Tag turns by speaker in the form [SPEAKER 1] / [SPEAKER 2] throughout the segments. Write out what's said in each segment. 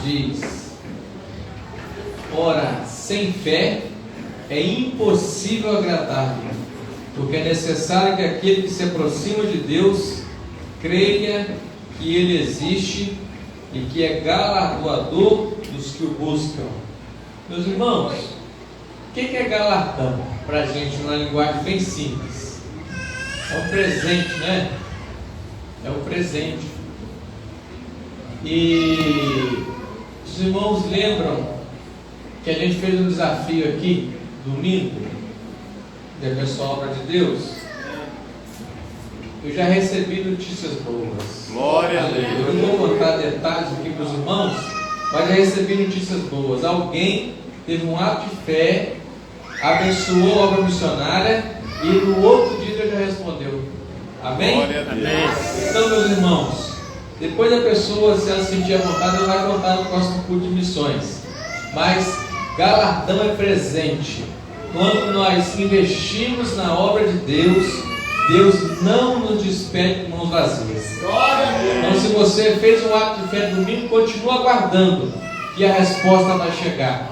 [SPEAKER 1] diz: ora, sem fé é impossível agradar-lhe, porque é necessário que aquele que se aproxima de Deus creia que Ele existe e que é galardoador dos que o buscam. Meus irmãos, o que é galardão? Para a gente, numa linguagem bem simples, é um presente, né? É um presente. E os irmãos lembram que a gente fez um desafio aqui, domingo, da pessoal Obra de Deus? Eu já recebi notícias boas.
[SPEAKER 2] Glória a Deus.
[SPEAKER 1] Eu não vou contar detalhes aqui para os irmãos, mas já recebi notícias boas. Alguém teve um ato de fé, abençoou a obra missionária e no outro dia ele já respondeu. Amém?
[SPEAKER 2] Glória a Deus.
[SPEAKER 1] Então, meus irmãos, depois da pessoa, se ela sentir a vontade, ela vai contar no próximo culto de missões. Mas galardão é presente. Quando nós investimos na obra de Deus, Deus não nos despede com mãos vazias. Então, se você fez um ato de fé domingo, continua aguardando que a resposta vai chegar.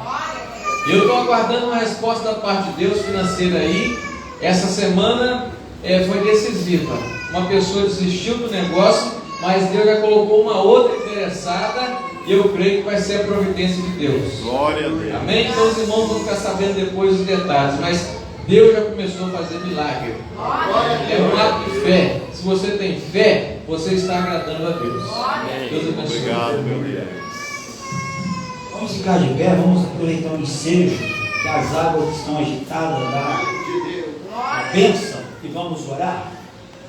[SPEAKER 1] Eu estou aguardando uma resposta da parte de Deus financeira aí. Essa semana foi decisiva. Uma pessoa desistiu do negócio, mas Deus já colocou uma outra interessada, e eu creio que vai ser a providência de Deus.
[SPEAKER 2] Glória a Deus.
[SPEAKER 1] Amém? Então os irmãos vão ficar sabendo depois os detalhes, mas Deus já começou a fazer milagre. É um ato de fé. Se você tem fé, você está agradando a Deus. Deus abençoe.
[SPEAKER 2] Obrigado, meu Deus.
[SPEAKER 3] Vamos ficar de pé, vamos aproveitar o ensejo, que as águas estão agitadas da bênção, e vamos orar.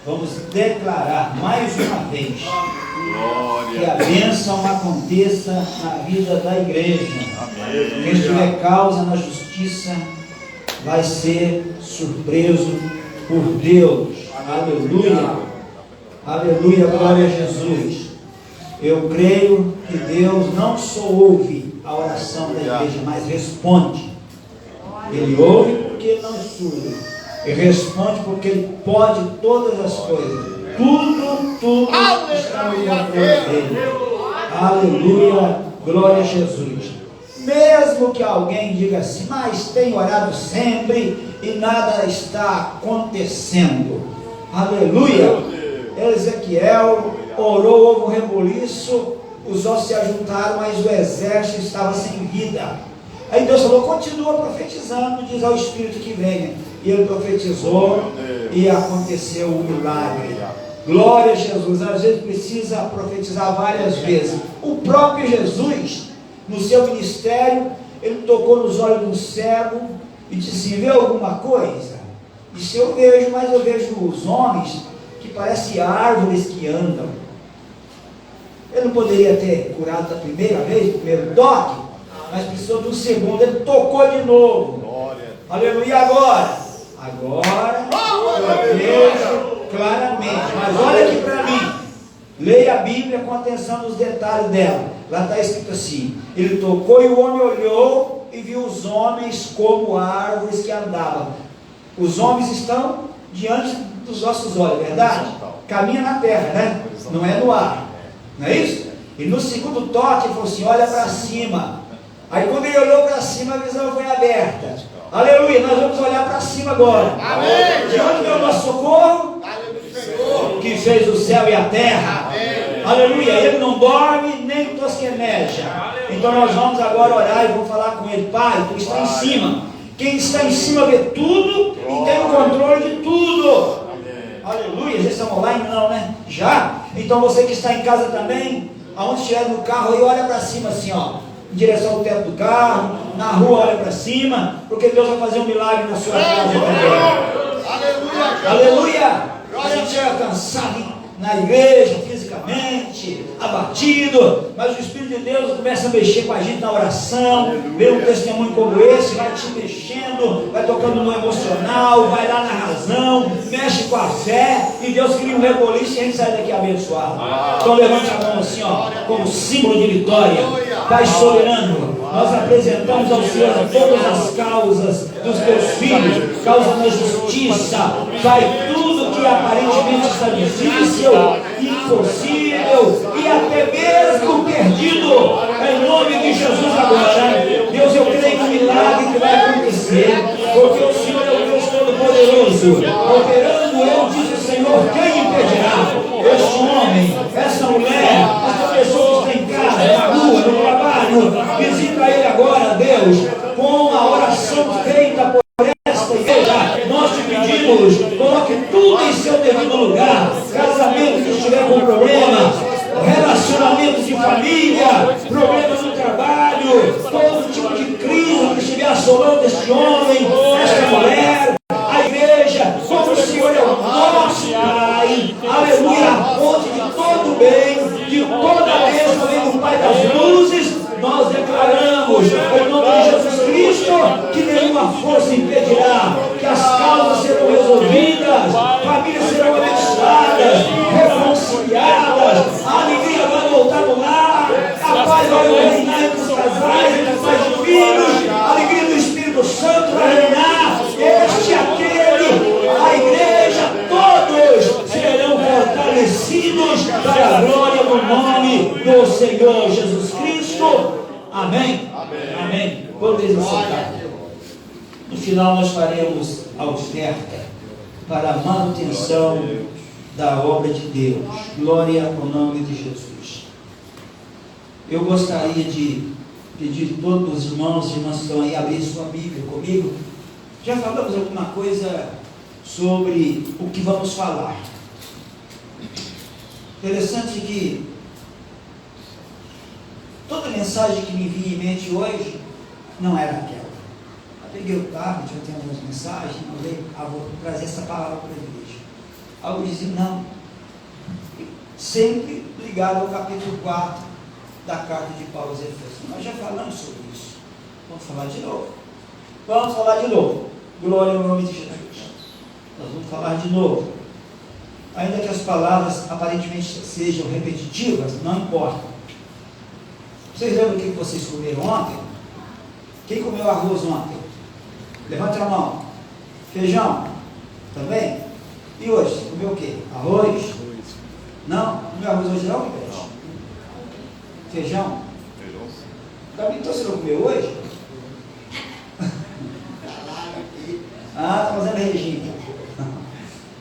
[SPEAKER 3] Vamos declarar mais uma vez que a bênção aconteça na vida da igreja.
[SPEAKER 2] Amém.
[SPEAKER 3] Quem tiver causa na justiça vai ser surpreso por Deus. Aleluia. Aleluia, glória a Jesus. Eu creio que Deus não só ouve a oração da igreja, mas responde. Ele ouve porque ele não é surdo. E responde porque Ele pode todas as coisas. Tudo está no controle dEle. Aleluia, glória a Jesus. Mesmo que alguém diga assim, mas tem orado sempre e nada está acontecendo. Aleluia. Ezequiel orou, houve um rebuliço, os ossos se ajuntaram, mas o exército estava sem vida. Aí Deus falou, continua profetizando, diz ao Espírito que venha. E ele profetizou e aconteceu o milagre. Glória a Jesus. Às vezes precisa profetizar várias vezes. O próprio Jesus, no seu ministério, ele tocou nos olhos de um cego e disse, vê alguma coisa? Disse, eu vejo, mas eu vejo os homens que parecem árvores que andam. Ele não poderia ter curado da primeira vez, primeiro toque, mas precisou de um segundo. Ele tocou de novo.
[SPEAKER 2] Glória.
[SPEAKER 3] Aleluia. Agora eu vejo claramente. Mas olha aqui para mim. Leia a Bíblia com atenção nos detalhes dela. Lá está escrito assim: ele tocou e o homem olhou e viu os homens como árvores que andavam. Os homens estão diante dos nossos olhos, verdade? Caminha na terra, né? Não é no ar. Não é isso? E no segundo toque ele falou assim, olha para cima. Aí quando ele olhou para cima, a visão foi aberta. Aleluia, nós vamos olhar para cima agora.
[SPEAKER 4] Amém.
[SPEAKER 3] De onde veio o nosso socorro? Que fez o céu e a terra.
[SPEAKER 4] Amém.
[SPEAKER 3] Aleluia, ele não dorme nem tosqueneja. Então nós vamos agora orar e vamos falar com ele. Pai, tu está em cima. Quem está em cima vê tudo e tem o controle de tudo. Aleluia, já estamos online? Não, né? Já? Então você que está em casa também, aonde estiver no carro aí, olha para cima assim, ó, em direção ao teto do carro, na rua olha para cima, porque Deus vai fazer um milagre na sua casa também.
[SPEAKER 4] Aleluia.
[SPEAKER 3] Aleluia! A gente é cansado na igreja, fisicamente, abatido, mas o Espírito de Deus começa a mexer com a gente na oração, vê um testemunho como esse, vai te mexendo, vai tocando no emocional, vai lá na razão, mexe com a fé, e Deus cria um reboliço e a gente sai daqui abençoado. Então levante a mão assim, ó, como símbolo de vitória. Pai soberano, nós apresentamos ao Senhor todas as causas dos teus filhos, causa da justiça, Pai, tudo que aparentemente está difícil, impossível e até mesmo perdido, em nome família, problemas no trabalho, todo tipo de crise que estiver assolando este homem, esta mulher, a igreja, como o Senhor é o nosso Pai, aleluia, a fonte de todo bem, de toda a bênção vem do Pai das luzes. Nós declaramos, em nome de Jesus Cristo, que nenhuma força impedirá, que as causas serão resolvidas, famílias serão abençoadas, reconciliadas, a alegria vai voltar no lar, a paz vai reinar entre os casais, entre os pais e filhos, a alegria do Espírito Santo vai reinar, este, aquele, a igreja, todos serão fortalecidos para a glória do nome do Senhor Jesus Cristo. Amém? Amém. Podeis aceitar. No final nós faremos a oferta para a manutenção da obra de Deus. Glória ao nome de Jesus. Eu gostaria de pedir a todos os irmãos e irmãs que estão aí a abrir sua Bíblia comigo. Já falamos alguma coisa sobre o que vamos falar. Interessante que toda mensagem que me vinha em mente hoje não era aquela. Eu peguei o tablet, eu tenho algumas mensagens, eu falei, vou trazer essa palavra para a igreja. Algo dizia, não. Sempre ligado ao capítulo 4 da carta de Paulo aos Efésios. Nós já falamos sobre isso. Vamos falar de novo. Vamos falar de novo. Glória ao nome de Jesus. Nós vamos falar de novo. Ainda que as palavras aparentemente sejam repetitivas, não importa. Vocês lembram o que vocês comeram ontem? Quem comeu arroz ontem? Levante a mão. Feijão? Também? E hoje? Você comeu o quê? Arroz? Não? Comeu arroz hoje não? Feijão? Feijão. Então você não comeu hoje? Está fazendo regime.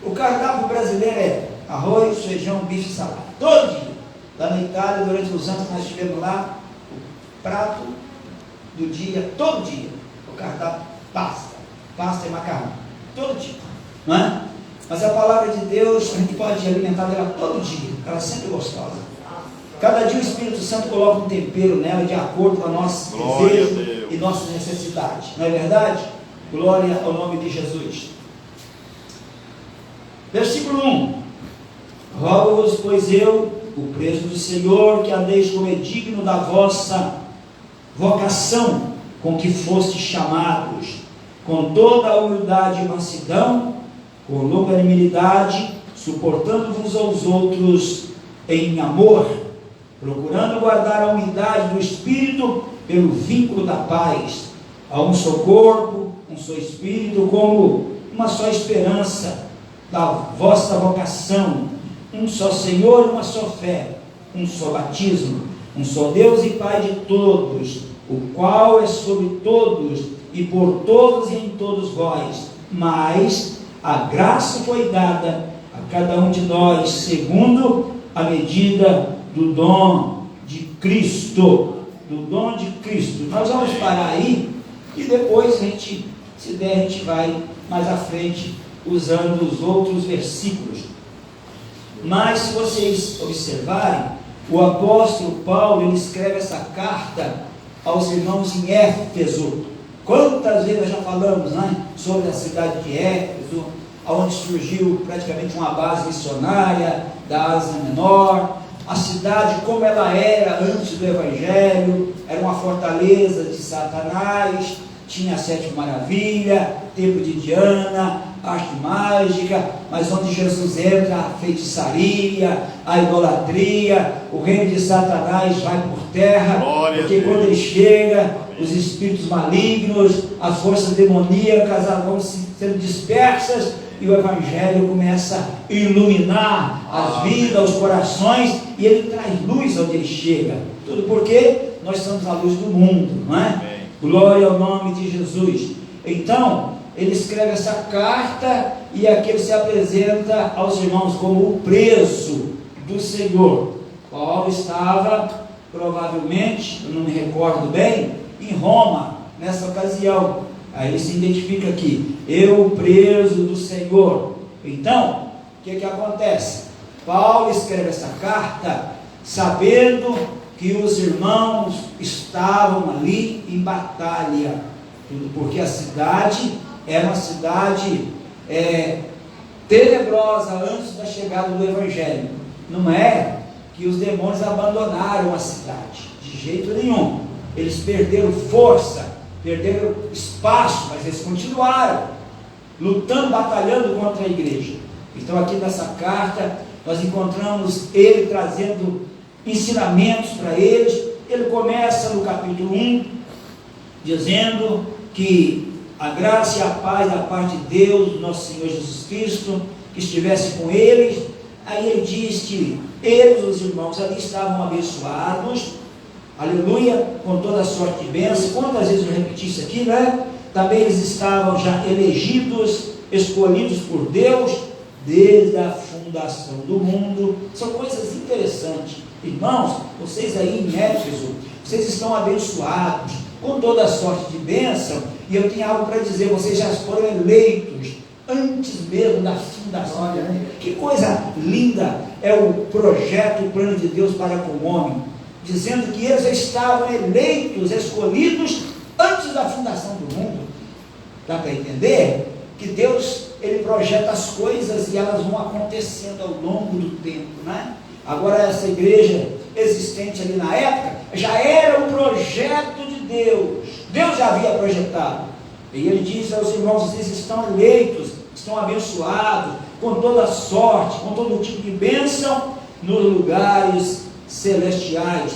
[SPEAKER 3] O cardápio brasileiro é arroz, feijão, bife e salada. Todo dia. Lá na Itália, durante os anos que nós estivemos lá, o prato do dia, todo dia, o cardápio, pasta e macarrão, todo dia, não é? Mas a palavra de Deus, a gente pode alimentar dela todo dia, ela é sempre gostosa. Cada dia o Espírito Santo coloca um tempero nela de acordo com a nossa desejo e nossas necessidades, não é verdade? Glória ao nome de Jesus. Versículo 1: Rogo-vos, pois eu, o preso do Senhor, que andeis como é digno da vossa vocação, com que fostes chamados, com toda a humildade e mansidão, com longanimidade, suportando-vos aos outros em amor, procurando guardar a unidade do Espírito pelo vínculo da paz. Há um só corpo, um só Espírito, como uma só esperança da vossa vocação, um só Senhor, uma só fé, um só batismo, um só Deus e Pai de todos, o qual é sobre todos e por todos e em todos vós, mas a graça foi dada a cada um de nós segundo a medida do dom de Cristo. Do dom de Cristo. Nós vamos parar aí e depois a gente, se der, a gente vai mais à frente usando os outros versículos. Mas se vocês observarem, o apóstolo Paulo, ele escreve essa carta aos irmãos em Éfeso. Quantas vezes nós já falamos, né, sobre a cidade de Éfeso, onde surgiu praticamente uma base missionária da Ásia Menor. A cidade, como ela era antes do Evangelho, era uma fortaleza de Satanás, tinha a sétima maravilha, templo de Diana, arte mágica, mas onde Jesus entra, a feitiçaria, a idolatria, o reino de Satanás vai por terra, porque quando ele chega, os espíritos malignos, as forças demoníacas vão sendo dispersas, e o Evangelho começa a iluminar as vidas, os corações, e ele traz luz onde ele chega. Tudo porque nós somos a luz do mundo, não é? Amém. Glória ao nome de Jesus. Então, ele escreve essa carta, e aqui ele se apresenta aos irmãos como o preso do Senhor. Paulo estava, provavelmente, eu não me recordo bem, em Roma, nessa ocasião. Aí ele se identifica aqui, eu preso do Senhor. Então, o que acontece? Paulo escreve essa carta sabendo que os irmãos estavam ali em batalha, porque a cidade era uma cidade tenebrosa antes da chegada do Evangelho. Não é que os demônios abandonaram a cidade, de jeito nenhum. Eles perderam força, perderam espaço, mas eles continuaram lutando, batalhando contra a igreja. Então aqui nessa carta nós encontramos ele trazendo ensinamentos para eles. Ele começa no capítulo 1 dizendo que a graça e a paz da parte de Deus, do nosso Senhor Jesus Cristo, que estivesse com eles. Aí ele diz que eles, os irmãos ali, estavam abençoados, aleluia, com toda a sorte de bênção. Quantas vezes eu repeti isso aqui, né? Também eles estavam já elegidos, escolhidos por Deus, desde a fundação do mundo. São coisas interessantes. Irmãos, vocês aí em Éfeso, vocês estão abençoados, com toda a sorte de bênção. E eu tenho algo para dizer, vocês já foram eleitos antes mesmo da fundação. Olha, né? Que coisa linda é o projeto, o plano de Deus para com o homem, dizendo que eles estavam eleitos, escolhidos antes da fundação do mundo. Dá para entender? Que Deus, ele projeta as coisas e elas vão acontecendo ao longo do tempo, né? Agora essa igreja existente ali na época, já era um projeto de Deus. Deus já havia projetado. E ele diz aos irmãos, vocês estão eleitos, estão abençoados, com toda sorte, com todo tipo de bênção, nos lugares celestiais.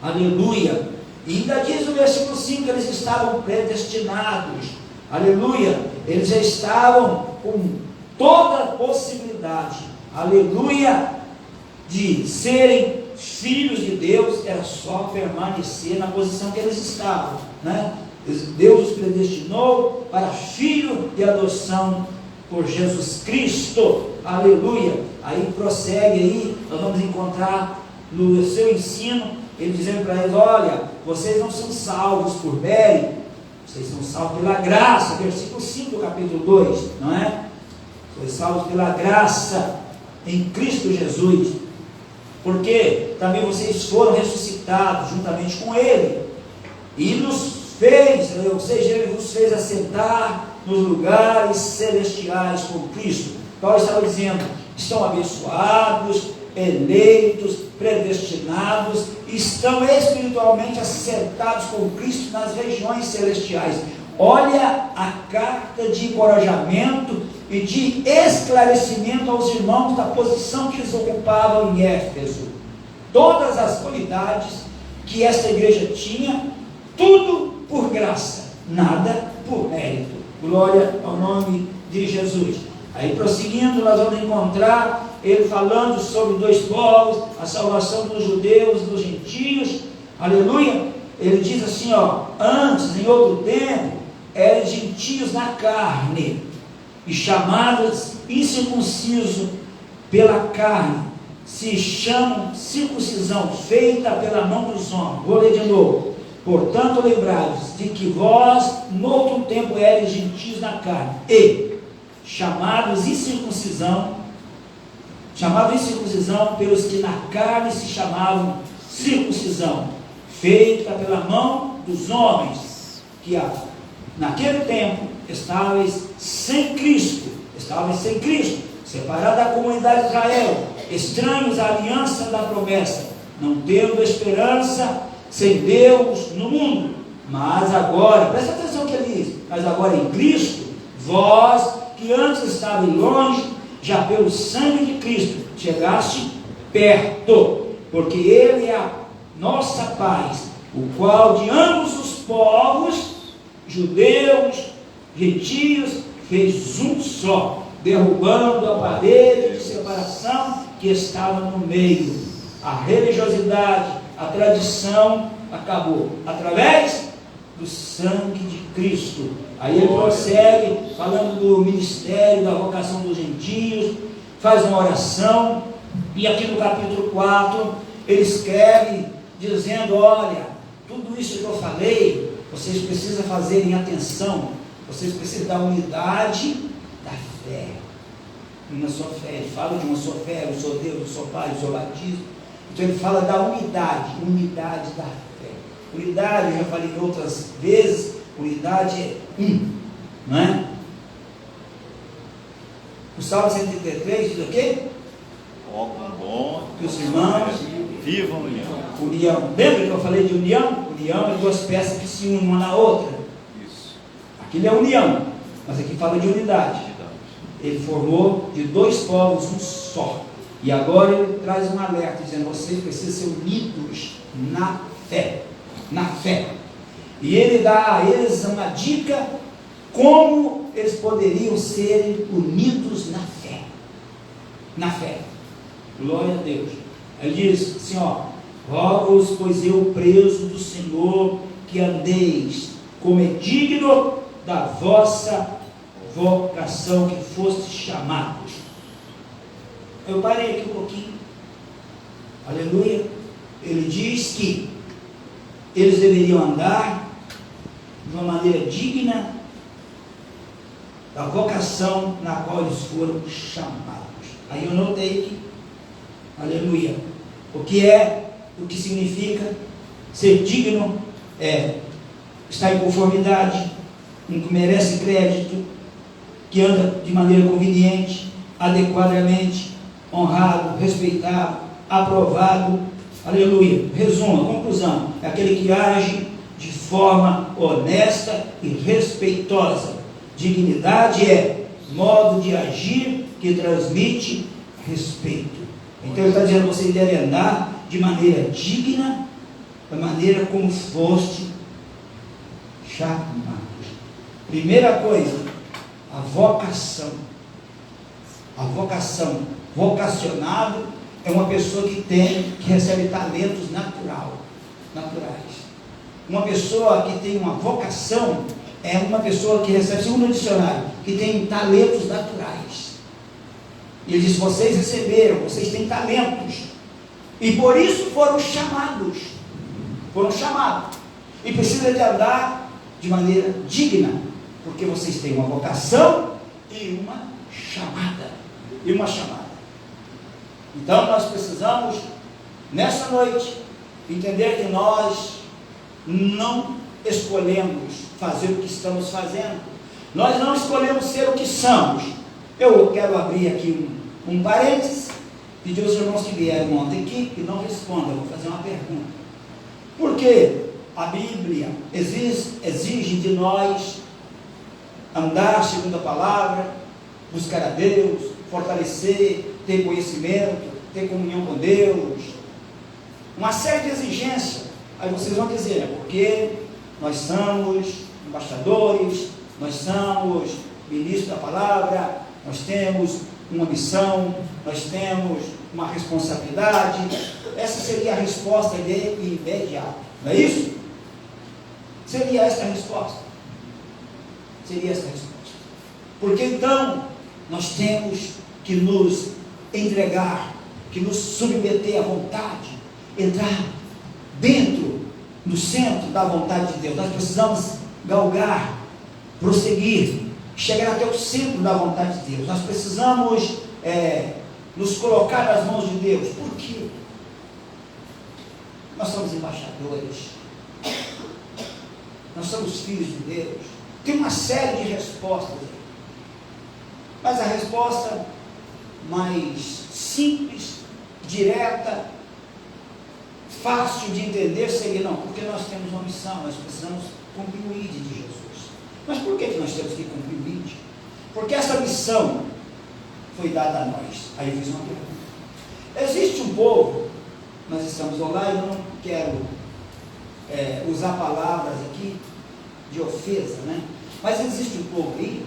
[SPEAKER 3] Aleluia. E ainda diz no versículo 5, que eles estavam predestinados. Aleluia. Eles já estavam com toda a possibilidade, aleluia, de serem filhos de Deus. Era só permanecer na posição que eles estavam, né? Deus os predestinou para filho de adoção por Jesus Cristo, aleluia. Aí prossegue aí, nós vamos encontrar no seu ensino, ele dizendo para eles, olha, vocês não são salvos por mérito, vocês são salvos pela graça, versículo 5 do capítulo 2, não é? Sois salvos pela graça em Cristo Jesus, porque também vocês foram ressuscitados juntamente com Ele, e nos fez, ou seja, Ele vos fez assentar nos lugares celestiais com Cristo. Paulo estava dizendo, estão abençoados, eleitos, predestinados, estão espiritualmente assentados com Cristo nas regiões celestiais. Olha a carta de encorajamento e de esclarecimento aos irmãos da posição que eles ocupavam em Éfeso. Todas as qualidades que esta igreja tinha, tudo por graça, nada por mérito. Glória ao nome de Jesus. Aí prosseguindo, nós vamos encontrar ele falando sobre dois povos, a salvação dos judeus e dos gentios, aleluia. Ele diz assim, ó, antes, em outro tempo, eram gentios na carne, e chamados incircunciso pela carne, se chamam circuncisão feita pela mão dos homens. Vou ler de novo. Portanto, lembrai-vos de que vós, no outro tempo, eres gentios na carne, e chamados incircuncisão pelos que na carne se chamavam circuncisão, feita pela mão dos homens, que naquele tempo estavais sem Cristo, separados da comunidade de Israel, estranhos à aliança da promessa, não tendo esperança, sem Deus no mundo. Mas agora, presta atenção que ele diz, mas agora em Cristo, vós que antes estavais longe, já pelo sangue de Cristo chegaste perto, porque Ele é a nossa paz, o qual de ambos os povos, judeus, gentios, fez um só, derrubando a parede de separação que estava no meio. A religiosidade, a tradição acabou, através do sangue de Cristo. Aí ele prossegue, falando do ministério, da vocação dos gentios, faz uma oração, e aqui no capítulo 4, ele escreve, dizendo, olha, tudo isso que eu falei, vocês precisam fazer em atenção, vocês precisam da unidade da fé. Uma só fé, ele fala de uma só fé, eu sou Deus, eu sou Pai, eu sou batismo. Então ele fala da unidade da fé. Unidade, eu já falei outras vezes, unidade é não é? O Salmo 133 diz o quê?
[SPEAKER 2] Ó, bom,
[SPEAKER 3] Que os irmãos
[SPEAKER 2] vivam a união.
[SPEAKER 3] união. Lembra que eu falei de união? União é duas peças que se unem uma na outra.
[SPEAKER 2] Isso.
[SPEAKER 3] Aquilo é união, mas aqui fala de unidade. Ele formou de dois povos um só. E agora ele traz um alerta, dizendo: vocês precisam ser unidos na fé. Na fé. E ele dá a eles uma dica como eles poderiam ser unidos na fé. Na fé. Glória a Deus. Ele diz assim, ó: rogo-vos, pois eu, preso do Senhor, que andeis como é digno da vossa vocação, que foste chamados. Eu parei aqui um pouquinho. Aleluia. Ele diz que eles deveriam andar de uma maneira digna da vocação na qual eles foram chamados. Aí eu notei que, aleluia, o que significa ser digno é estar em conformidade, um que merece crédito, que anda de maneira conveniente, adequadamente, honrado, respeitado, aprovado. Aleluia. Resumo, conclusão: é aquele que age de forma honesta e respeitosa. Dignidade é modo de agir que transmite respeito. Então ele está dizendo: vocês devem andar de maneira digna, da maneira como foste chamados. Primeira coisa, a vocação. A vocação. Vocacionado é uma pessoa que recebe talentos naturais. Uma pessoa que tem uma vocação é uma pessoa que recebe, segundo o dicionário, que tem talentos naturais. E ele diz: vocês receberam, vocês têm talentos, e por isso foram chamados. Foram chamados. E precisa de andar de maneira digna, porque vocês têm uma vocação e uma chamada. Então nós precisamos, nessa noite, entender que nós não escolhemos fazer o que estamos fazendo. Nós não escolhemos ser o que somos. Eu quero abrir aqui um parênteses, pedir aos irmãos que vieram ontem aqui que não respondam. Vou fazer uma pergunta. Por que a Bíblia exige de nós andar segundo a palavra, buscar a Deus, fortalecer, ter conhecimento, ter comunhão com Deus? Uma série de exigências. Aí vocês vão dizer: é porque nós somos embaixadores, nós somos ministros da palavra, nós temos uma missão, nós temos uma responsabilidade. Essa seria a resposta de imediato, não é isso? Seria essa a resposta. Porque então nós temos que nos entregar, que nos submeter à vontade, entrar dentro, no centro da vontade de Deus. Nós precisamos galgar, prosseguir, chegar até o centro da vontade de Deus. Nós precisamos nos colocar nas mãos de Deus. Por quê? Nós somos embaixadores, nós somos filhos de Deus. Tem uma série de respostas, mas a resposta mais simples, direta, fácil de entender seria: não, porque nós temos uma missão, nós precisamos cumprir o ID de Jesus. Mas por que nós temos que cumprir o ID? Porque essa missão foi dada a nós. Aí eu fiz uma pergunta. Existe um povo, nós estamos lá, e eu não quero usar palavras aqui de ofensa, né? Mas existe um povo aí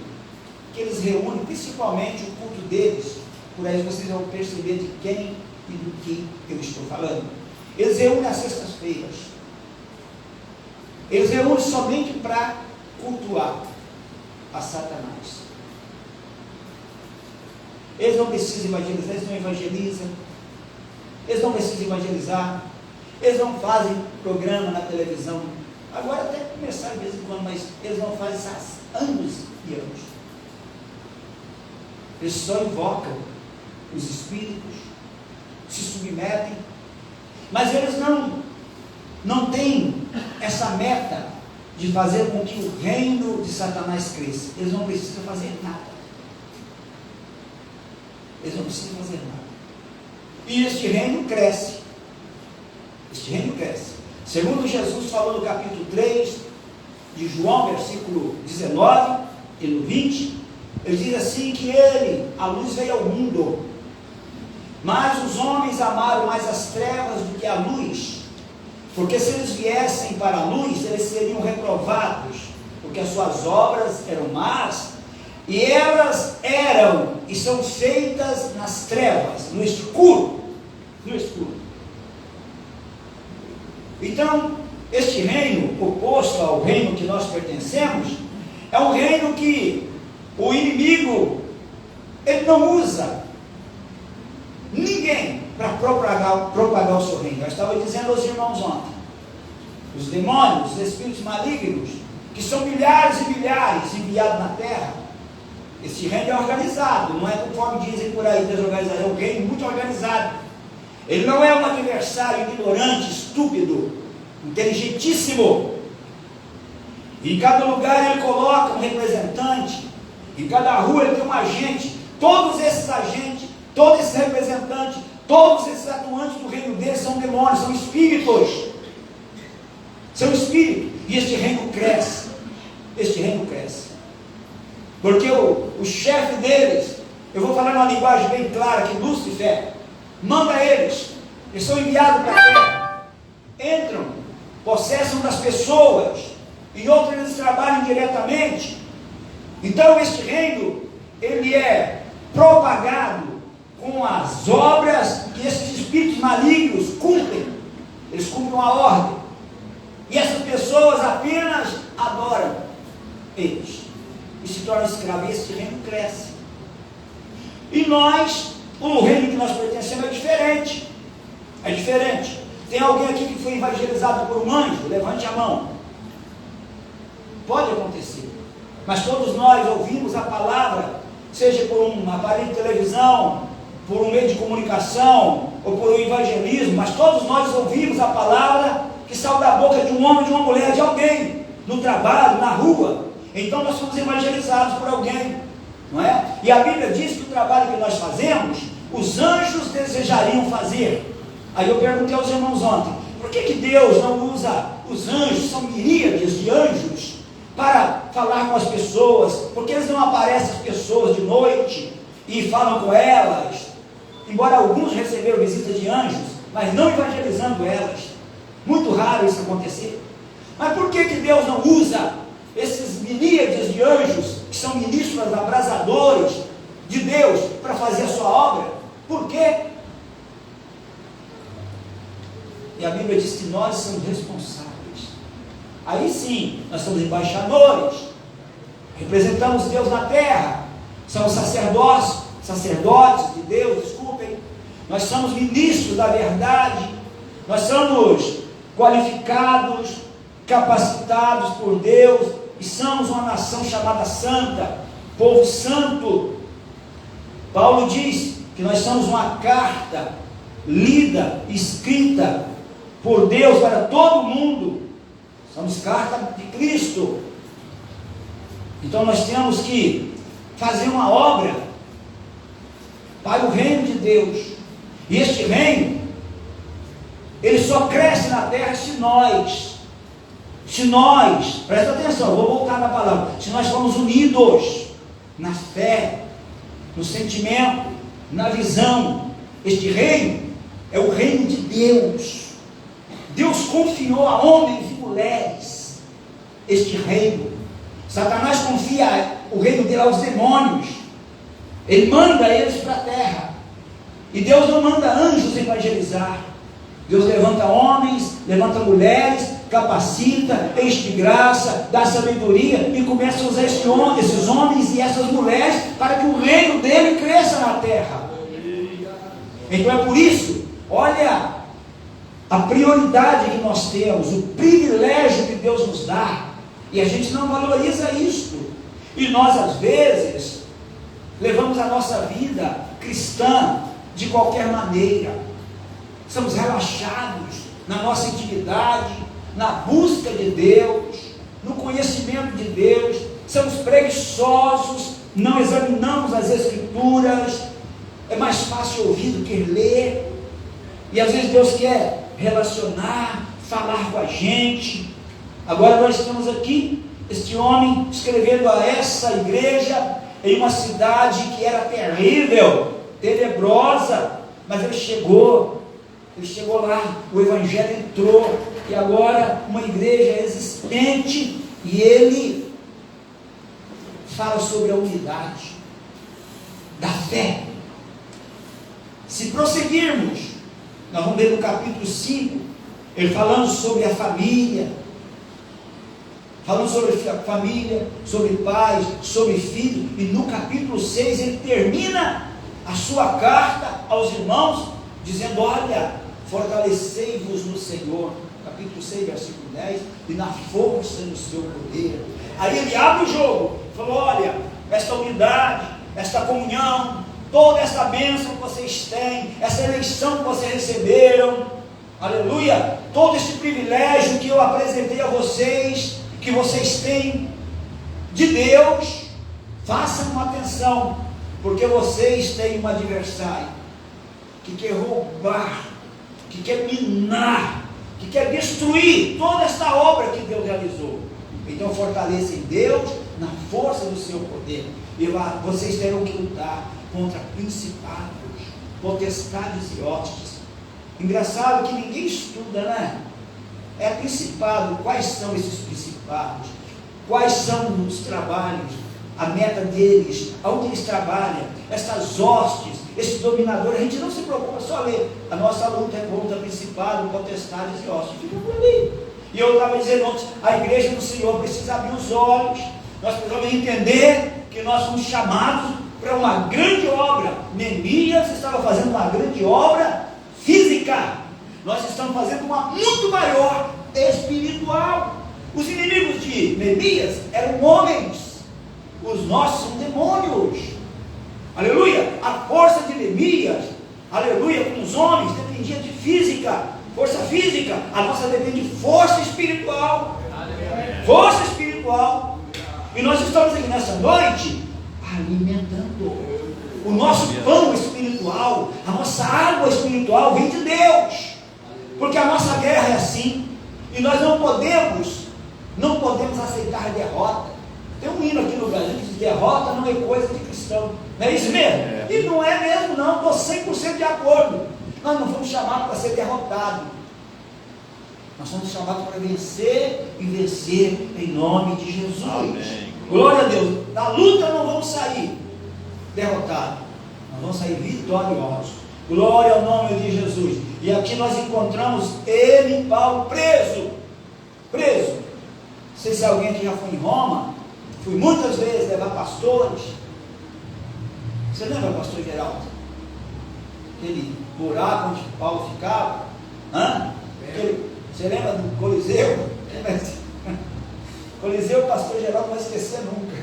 [SPEAKER 3] que eles reúnem, principalmente o culto deles, por aí vocês vão perceber de quem e do que eu estou falando. Eles reúnem às sextas-feiras. Eles reúnem somente para cultuar a Satanás. Eles não precisam evangelizar, eles não evangelizam, eles não precisam evangelizar, eles não fazem programa na televisão. Agora até começaram de vez em quando, mas eles não fazem isso há anos e anos. Eles só invocam os espíritos, se submetem Mas eles não têm essa meta de fazer com que o reino de Satanás cresça. Eles não precisam fazer nada. Eles não precisam fazer nada. E este reino cresce. Este reino cresce. Segundo Jesus falou no capítulo 3 de João, versículo 19 e no 20, ele diz assim que ele, a luz veio ao mundo, mas os homens amaram mais as trevas do que a luz, porque se eles viessem para a luz, eles seriam reprovados, porque as suas obras eram más, e elas eram e são feitas nas trevas, no escuro, no escuro. Então, este reino, oposto ao reino que nós pertencemos, é um reino que o inimigo, ele não usa ninguém para propagar o seu reino. Eu estava dizendo aos irmãos ontem, os demônios, os espíritos malignos, que são milhares e milhares enviados na terra, esse reino é organizado, não é conforme dizem por aí, desorganizado, é um reino muito organizado. Ele não é um adversário ignorante, estúpido, inteligentíssimo. Em cada lugar ele coloca um representante, em cada rua ele tem um agente. Todos esses agentes, todos esses representantes, todos esses atuantes do reino dele são demônios, são espíritos. São espíritos. E este reino cresce. Este reino cresce. Porque o chefe deles, eu vou falar numa linguagem bem clara que Lúcifer manda eles são enviados para a terra, entram, possessam das pessoas, em outros eles trabalham diretamente. Então este reino, ele é propagado com as obras que esses espíritos malignos cumprem. Eles cumprem uma ordem, e essas pessoas apenas adoram eles e se tornam escravos. E esse reino cresce. E nós, o reino que nós pertencemos é diferente. É diferente. Tem alguém aqui que foi evangelizado por um anjo? Levante a mão. Pode acontecer. Mas todos nós ouvimos a palavra, seja por um aparelho de televisão, por um meio de comunicação, ou por um evangelismo, mas todos nós ouvimos a palavra que saiu da boca de um homem, de uma mulher, de alguém, no trabalho, na rua. Então nós somos evangelizados por alguém, não é? E a Bíblia diz que o trabalho que nós fazemos, os anjos desejariam fazer. Aí eu perguntei aos irmãos ontem, por que Deus não usa os anjos, são miríades de anjos, para falar com as pessoas? Porque eles não aparecem as pessoas de noite e falam com elas, embora alguns receberam visita de anjos, mas não evangelizando elas. Muito raro isso acontecer. Mas por que Deus não usa esses miríades de anjos, que são ministros abrasadores de Deus, para fazer a sua obra? Por quê? E a Bíblia diz que nós somos responsáveis. Aí sim, nós somos embaixadores, representamos Deus na terra, somos sacerdotes de Deus, desculpem. Nós somos ministros da verdade, nós somos qualificados, capacitados por Deus, e somos uma nação chamada santa, povo santo. Paulo diz que nós somos uma carta lida, escrita por Deus para todo mundo. Somos carta de Cristo. Então nós temos que fazer uma obra para o reino de Deus. E este reino, ele só cresce na terra se nós, presta atenção, eu vou voltar na palavra, se nós formos unidos na fé, no sentimento, na visão. Este reino é o reino de Deus. Deus confiou a homens e mulheres este reino. Satanás confia o reino dele aos demônios. Ele manda eles para a terra. E Deus não manda anjos evangelizar. Deus levanta homens, levanta mulheres, capacita, enche de graça, dá sabedoria e começa a usar esses homens e essas mulheres para que o reino dele cresça na terra. Então é por isso, olha a prioridade que nós temos, o privilégio que Deus nos dá, e a gente não valoriza isto. E nós às vezes levamos a nossa vida cristã de qualquer maneira. estamos relaxados na nossa intimidade, na busca de Deus, no conhecimento de Deus, somos preguiçosos, não examinamos as Escrituras, é mais fácil ouvir do que ler, e às vezes Deus quer relacionar, falar com a gente. Agora nós estamos aqui, este homem escrevendo a essa igreja, em uma cidade que era terrível, tenebrosa, mas ele chegou lá, o Evangelho entrou, e agora uma igreja existente, e ele fala sobre a unidade da fé. Se prosseguirmos, nós vamos ver no capítulo 5, ele falando sobre a família, falando sobre a família, sobre pais, sobre filhos, e no capítulo 6 ele termina a sua carta aos irmãos, dizendo: olha, fortalecei-vos no Senhor, capítulo 6, versículo 10, e na força do seu poder. Aí ele abre o jogo, falou: olha, esta unidade, esta comunhão, toda essa bênção que vocês têm, essa eleição que vocês receberam, aleluia, todo esse privilégio que eu apresentei a vocês, que vocês têm de Deus, façam atenção, porque vocês têm um adversário que quer roubar, que quer minar, que quer destruir toda esta obra que Deus realizou. Então fortaleça em Deus, na força do seu poder, e vocês terão que lutar contra principados, potestades e hostes. Engraçado que ninguém estuda, né? É principado, quais são esses principados? Quais são os trabalhos? A meta deles, aonde eles trabalham, essas hostes, esses dominadores. A gente não se preocupa, só ler. A nossa luta é contra principados, potestades e hostes. Fica por ali. E eu estava dizendo ontem, a igreja do Senhor precisa abrir os olhos. Nós precisamos entender que nós somos chamados para uma grande obra. Neemias estava fazendo uma grande obra física. Nós estamos fazendo uma muito maior, espiritual. Os inimigos de Neemias eram homens, os nossos são demônios. Aleluia! A força de Neemias, aleluia, com os homens dependia de física, força física. A nossa depende de força espiritual. Força espiritual. E nós estamos aqui nessa noite alimentando. O nosso pão espiritual, a nossa água espiritual vem de Deus. Porque a nossa guerra é assim. E nós não podemos aceitar derrota. Tem um hino aqui no Brasil que diz: derrota não é coisa de cristão. Não é isso mesmo? E não é mesmo não, estou 100% de acordo. Nós não fomos chamados para ser derrotados. Nós somos chamados para vencer e vencer em nome de Jesus. Amém. Glória a Deus. Na luta não vamos sair derrotados, nós vamos sair vitoriosos. Glória ao nome de Jesus. E aqui nós encontramos ele, Paulo, preso. Não sei se alguém aqui já foi em Roma. Fui muitas vezes levar pastores. Você lembra, pastor Geraldo? Aquele buraco onde Paulo ficava? Você lembra do Coliseu? Coliseu, o pastor Geraldo não vai esquecer nunca.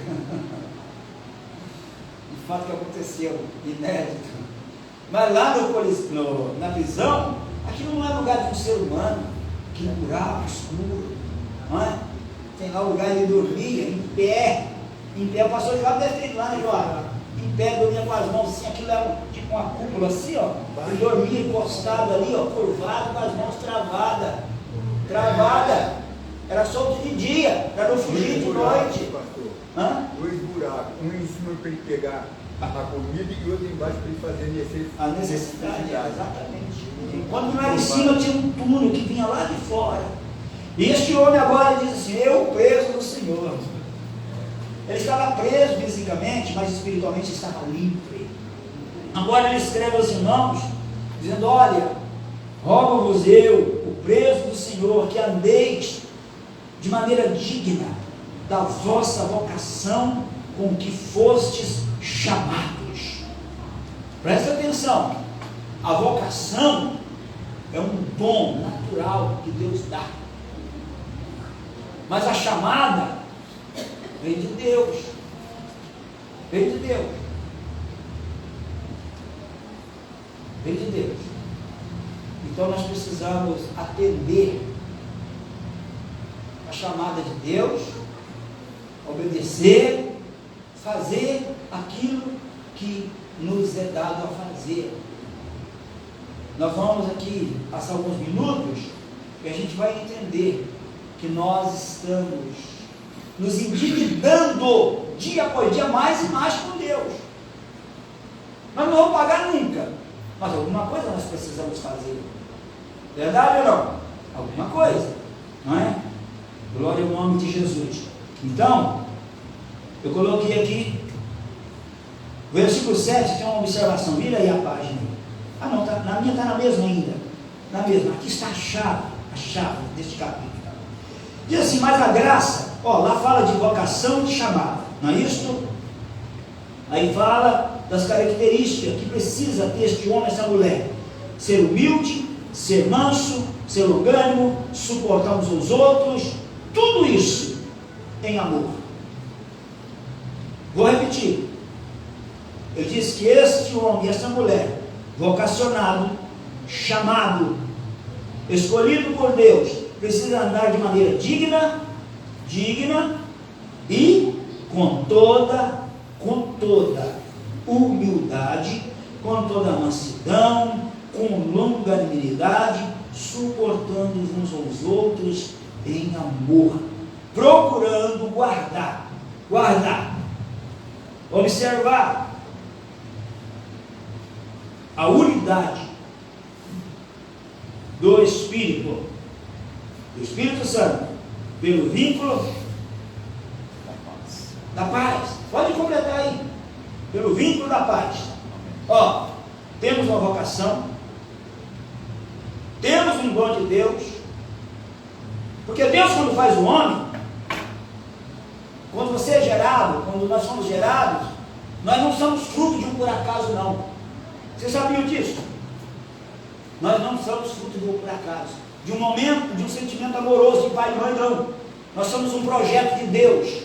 [SPEAKER 3] O fato que aconteceu, inédito. Mas lá na prisão, aquilo não é lugar de um ser humano, que é buraco escuro, não é? Tem lá o lugar ele dormia, em pé, o pastor Geraldo deve ter ido lá, né, João? Em pé, dormia com as mãos assim, aquilo era tipo uma cúpula assim, ó, ele dormia encostado ali, ó, curvado, com as mãos travadas, era só de dia, para não fugir de noite.
[SPEAKER 4] Dois buracos, um em cima para ele pegar a comida e outro embaixo para ele fazer
[SPEAKER 3] a necessidade. Exatamente. Quando não era em cima, tinha um túnel que vinha lá de fora. E este homem agora diz assim: eu preso no Senhor. Ele estava preso fisicamente, mas espiritualmente estava livre. Agora ele escreve aos irmãos, dizendo: olha, rogo-vos eu, o preso do Senhor, que andeis de maneira digna da vossa vocação com que fostes chamados. Presta atenção, a vocação é um dom natural que Deus dá, mas a chamada vem de Deus. E Então nós precisamos atender a chamada de Deus, obedecer, fazer aquilo que nos é dado a fazer. Nós vamos aqui passar alguns minutos e a gente vai entender que nós estamos nos endividando dia após dia mais e mais com Deus. Nós não vamos pagar nunca, mas alguma coisa nós precisamos fazer. Verdade ou não? Alguma coisa, não é? Glória ao nome de Jesus. Então, eu coloquei aqui, versículo 7, tem uma observação, vira aí a página. Ah não, tá, na minha está na mesma ainda, na mesma, aqui está a chave deste capítulo. Diz assim, mas a graça, lá fala de vocação e de chamada, não é isso? Aí fala das características que precisa ter este homem, essa mulher: ser humilde, ser manso, ser longânimo, suportar uns aos outros, tudo isso em amor. Vou repetir. Eu disse que este homem e essa mulher, vocacionado, chamado, escolhido por Deus, precisa andar de maneira digna e com toda humildade, com toda mansidão, com longanimidade, suportando uns aos outros em amor, procurando guardar, observar a unidade do Espírito Santo, pelo vínculo da paz. Pode completar aí, pelo vínculo da paz. Temos uma vocação, temos um dom de Deus, porque Deus, quando faz o homem, quando você é gerado, quando nós somos gerados, nós não somos fruto de um por acaso, não. Vocês sabiam disso? Nós não somos fruto de um por acaso, de um momento, de um sentimento amoroso de pai e mãe, não. Nós somos um projeto de Deus.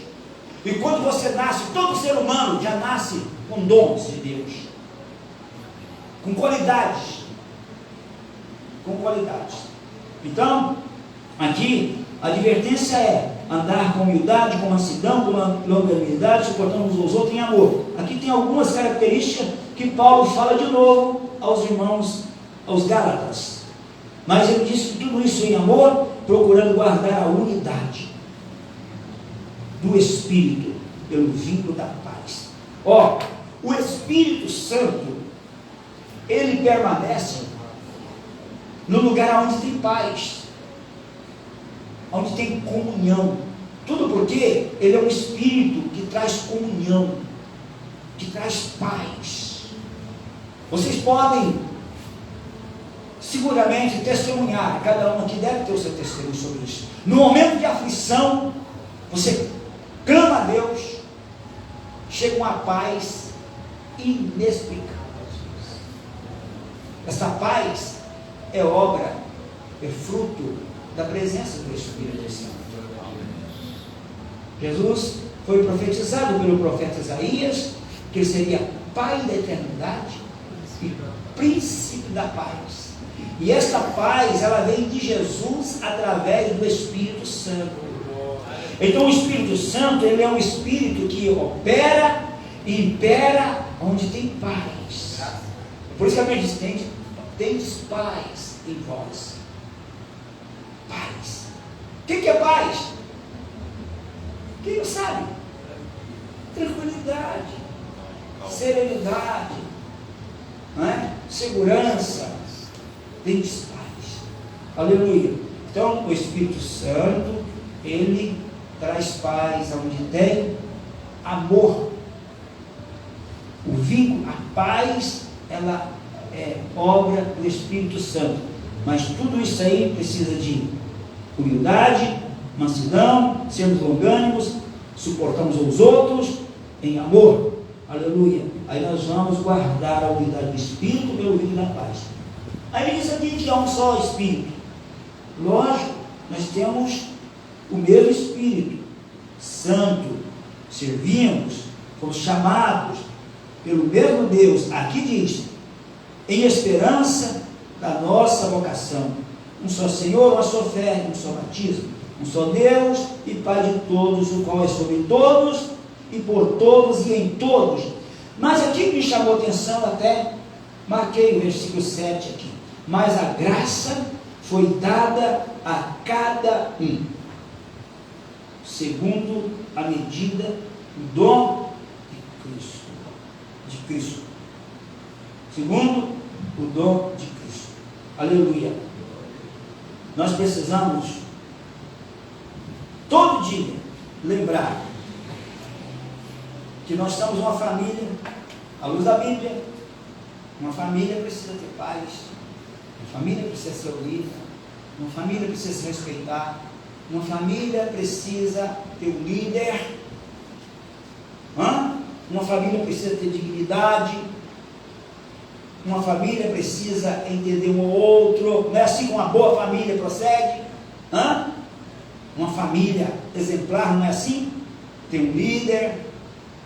[SPEAKER 3] E quando você nasce, todo ser humano já nasce com dons de Deus, com qualidades. Então, aqui, a advertência é andar com humildade, com mansidão, com longanimidade, suportando uns aos outros em amor. Aqui tem algumas características que Paulo fala de novo aos irmãos, aos Gálatas. Mas ele disse tudo isso em amor, procurando guardar a unidade do Espírito, pelo vínculo da paz. O Espírito Santo, ele permanece no lugar onde tem paz, onde tem comunhão. Tudo porque ele é um Espírito que traz comunhão, que traz paz. Vocês podem seguramente testemunhar, cada um aqui deve ter o seu testemunho sobre isso. No momento de aflição, você clama a Deus, chega uma paz inexplicável. Essa paz é obra, é fruto da presença do Espírito Santo. Jesus foi profetizado pelo profeta Isaías que ele seria Pai da eternidade e Príncipe da paz. E esta paz, ela vem de Jesus através do Espírito Santo. Então o Espírito Santo, ele é um Espírito que opera e impera onde tem paz. Por isso que a Bíblia diz: tendes paz em vós. Paz. O que é paz? Quem não sabe? Tranquilidade, serenidade, não é? Segurança. Tendes paz. Aleluia. Então o Espírito Santo, ele traz paz onde tem amor. O vínculo, a paz, ela é obra do Espírito Santo. Mas tudo isso aí precisa de humildade, mansidão, sermos longânimos, suportamos uns outros em amor. Aleluia. Aí nós vamos guardar a unidade do Espírito pelo vínculo da paz. Aí diz aqui que há um só Espírito. Lógico, nós temos o mesmo Espírito Santo, servimos, fomos chamados pelo mesmo Deus. Aqui diz: em esperança da nossa vocação. Um só Senhor, uma só fé, um só batismo. Um só Deus e Pai de todos, o qual é sobre todos e por todos e em todos. Mas aqui me chamou a atenção, até marquei o versículo 7 aqui. Mas a graça foi dada a cada um, segundo a medida do dom de Cristo. De Cristo. Segundo o dom de Cristo. Aleluia. Nós precisamos todo dia lembrar que nós somos uma família, à luz da Bíblia. Uma família precisa ter paz, uma família precisa ser unida, uma família precisa se respeitar, uma família precisa ter um líder, uma família precisa ter dignidade, uma família precisa entender um ao outro. Não é assim que uma boa família procede? Uma família exemplar, não é assim? Tem um líder,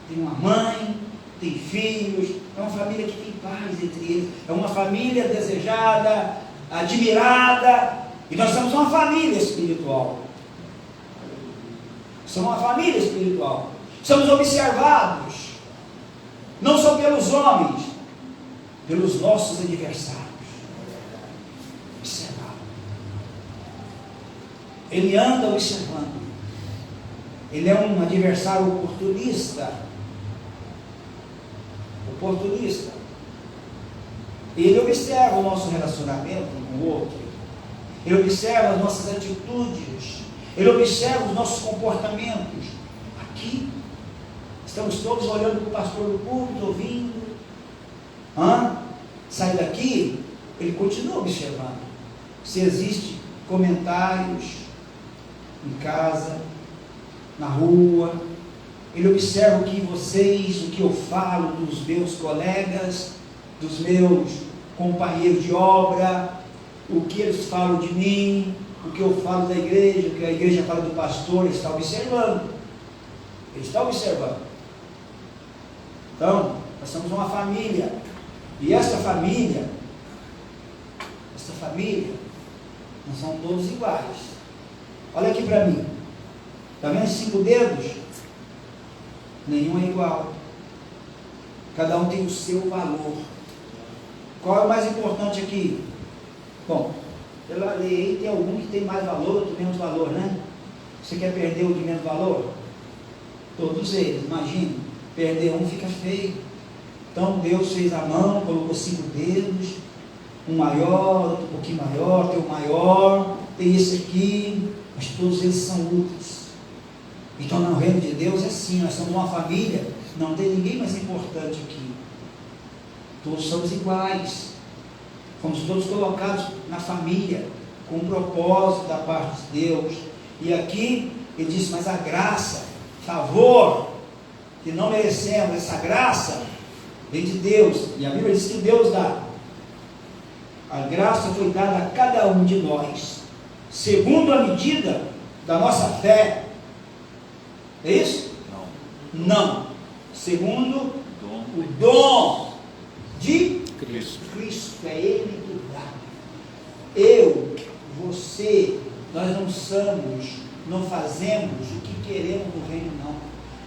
[SPEAKER 3] tem uma mãe, tem filhos, é uma família que tem paz entre eles, é uma família desejada, admirada, e nós somos uma família espiritual. Somos uma família espiritual. Somos observados, não só pelos homens, pelos nossos adversários. Observado. Ele anda observando. Ele é um adversário oportunista. Ele observa o nosso relacionamento com o outro. Ele observa as nossas atitudes. Ele observa os nossos comportamentos. Aqui, estamos todos olhando para o pastor do culto, ouvindo. Sai daqui, ele continua observando. Se existe comentários em casa, na rua, ele observa o que vocês, o que eu falo dos meus colegas, dos meus companheiros de obra, o que eles falam de mim, o que eu falo da igreja, o que a igreja fala do pastor. Ele está observando. Ele está observando. Então, nós somos uma família. E esta família, nós somos todos iguais. Olha aqui para mim. Está vendo 5 dedos? Nenhum é igual. Cada um tem o seu valor. Qual é o mais importante aqui? Bom, pela lei tem algum que tem mais valor, outro menos valor, né? Você quer perder o de menos valor? Todos eles, imagina. Perder um fica feio. Então Deus fez a mão, colocou 5 dedos, um maior, outro um pouquinho maior, tem o maior, tem esse aqui, mas todos eles são úteis. Então no reino de Deus é assim, nós somos uma família, não tem ninguém mais importante aqui. Todos somos iguais. Fomos todos colocados na família, com um propósito da parte de Deus. E aqui ele diz, mas a graça, favor, que não merecemos, essa graça vem de Deus. E a Bíblia diz que Deus dá. A graça foi dada a cada um de nós, segundo a medida da nossa fé. É isso? Não. Segundo o dom de Cristo. É Ele que dá. Eu, você, nós não fazemos o que queremos no reino, não.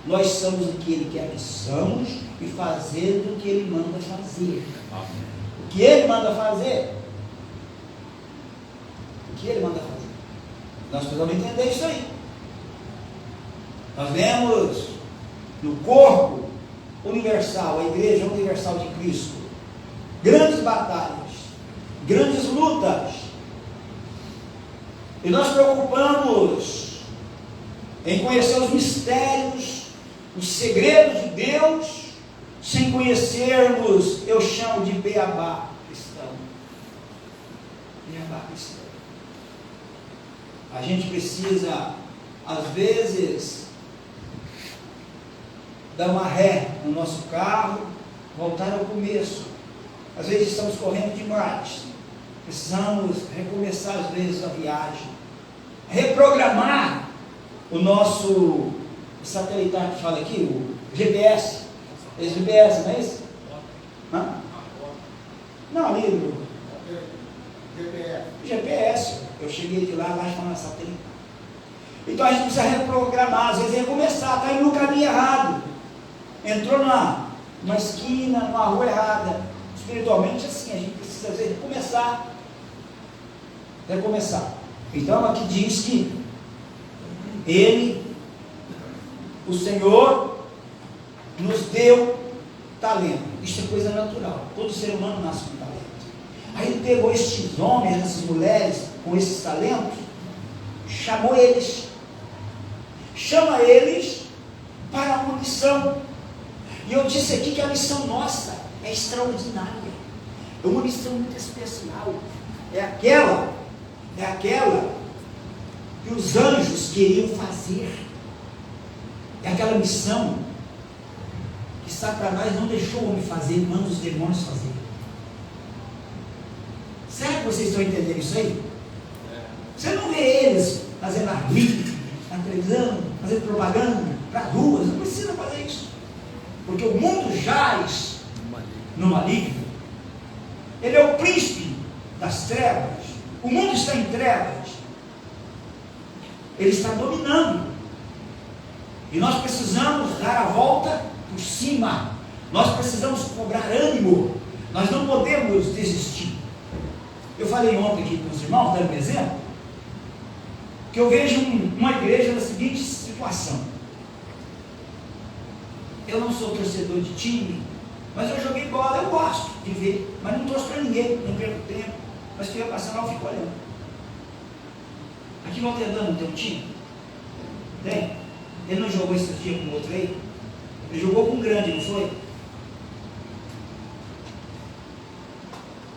[SPEAKER 3] Nós somos o que Ele quer que somos e fazendo o que Ele manda fazer. O que Ele manda fazer? O que Ele manda fazer? Nós precisamos entender isso aí. Nós vemos no corpo universal, a igreja universal de Cristo, grandes batalhas, grandes lutas, e nós preocupamos em conhecer os mistérios, os segredos de Deus, sem conhecermos, eu chamo de beabá cristão. Beabá cristão. A gente precisa, às vezes, dar uma ré no nosso carro, voltar ao começo. Às vezes estamos correndo demais. Precisamos recomeçar às vezes a viagem. Reprogramar o nosso satelitar que fala aqui, o GPS. Esse GPS, não é isso? Não, ali. GPS. Eu cheguei de lá estava na satélite. Então a gente precisa reprogramar, às vezes recomeçar, está indo no caminho errado. Entrou numa esquina, numa rua errada. Espiritualmente assim, a gente precisa às vezes recomeçar. Então aqui diz que o Senhor nos deu talento. Isso é coisa natural. Todo ser humano nasce com talento. Aí ele pegou estes homens, essas mulheres com esses talentos, chamou eles. Chama eles para uma missão. E eu disse aqui que a missão nossa é extraordinária. É uma missão muito especial. É aquela que os anjos queriam fazer. É aquela missão que Satanás não deixou o homem fazer, manda os demônios fazer. Será que vocês estão entendendo isso aí? Você não vê eles fazendo arminho, na televisão, fazendo propaganda para ruas, não precisa fazer isso. Porque o mundo jaz no maligno. Ele é o príncipe das trevas. O mundo está em trevas. Ele está dominando. E nós precisamos dar a volta por cima. Nós precisamos cobrar ânimo. Nós não podemos desistir. Eu falei ontem aqui com os irmãos, dando um exemplo, que eu vejo uma igreja na seguinte situação. Eu não sou torcedor de time, mas eu joguei bola, eu gosto de ver, mas não torço para ninguém, não perco tempo. Mas se eu passar lá, eu fico olhando. Aqui no Alterdano não tem um time? Tem? Ele não jogou esse dia com o outro aí? Ele jogou com um grande, não foi?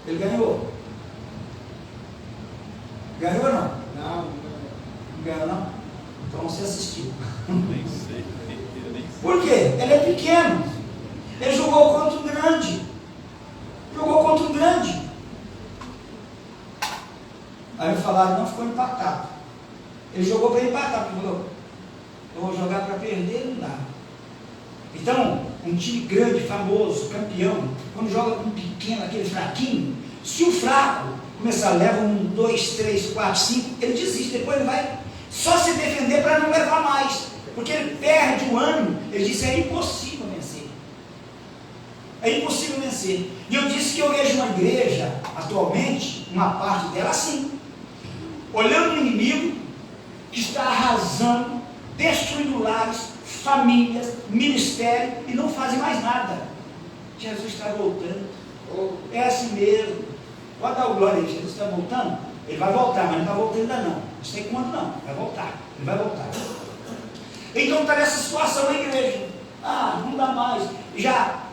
[SPEAKER 3] Ele ganhou. Ganhou ou não? Não ganhou não? Então você assistiu.
[SPEAKER 2] Nem sei.
[SPEAKER 3] Por quê? Ele é pequeno. Ele jogou contra um grande. Aí me falaram, não, ficou empatado. Ele jogou para empatar, porque falou, eu vou jogar para perder, não dá. Então, um time grande, famoso, campeão, quando joga com um pequeno, aquele fraquinho, se o fraco começar a levar 1, 2, 3, 4, 5, ele desiste, depois ele vai só se defender para não levar mais, porque ele perde o ânimo. Ele disse, é impossível vencer. É impossível vencer. E eu disse que eu vejo uma igreja, atualmente, uma parte dela assim, olhando o inimigo, que está arrasando, destruindo lares, famílias, ministério, e não fazem mais nada. Jesus está voltando. É assim mesmo. Pode dar o glória aí, Jesus está voltando? Ele vai voltar, mas não está voltando ainda não. Não sei quando não, vai voltar. Ele vai voltar. Então está nessa situação a igreja. Ah, não dá mais. Já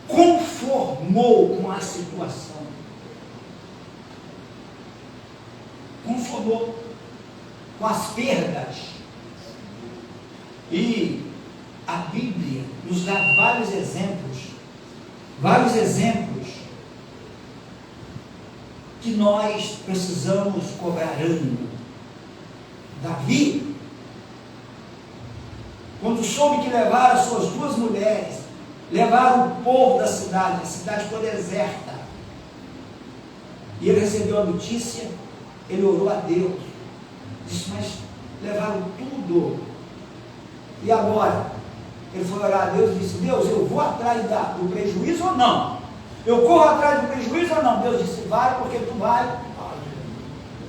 [SPEAKER 3] conformou com a situação. Conformou com as perdas. E a Bíblia nos dá vários exemplos que nós precisamos cobrar ânimo. Davi, quando soube que levaram as suas 2 mulheres, levaram o povo da cidade, a cidade ficou deserta, e ele recebeu a notícia, ele orou a Deus, disse, mas levaram tudo, e agora? Ele foi orar a Deus e disse, Deus, eu vou atrás do prejuízo ou não? Eu corro atrás do prejuízo ou não? Deus disse, vai, porque tu vai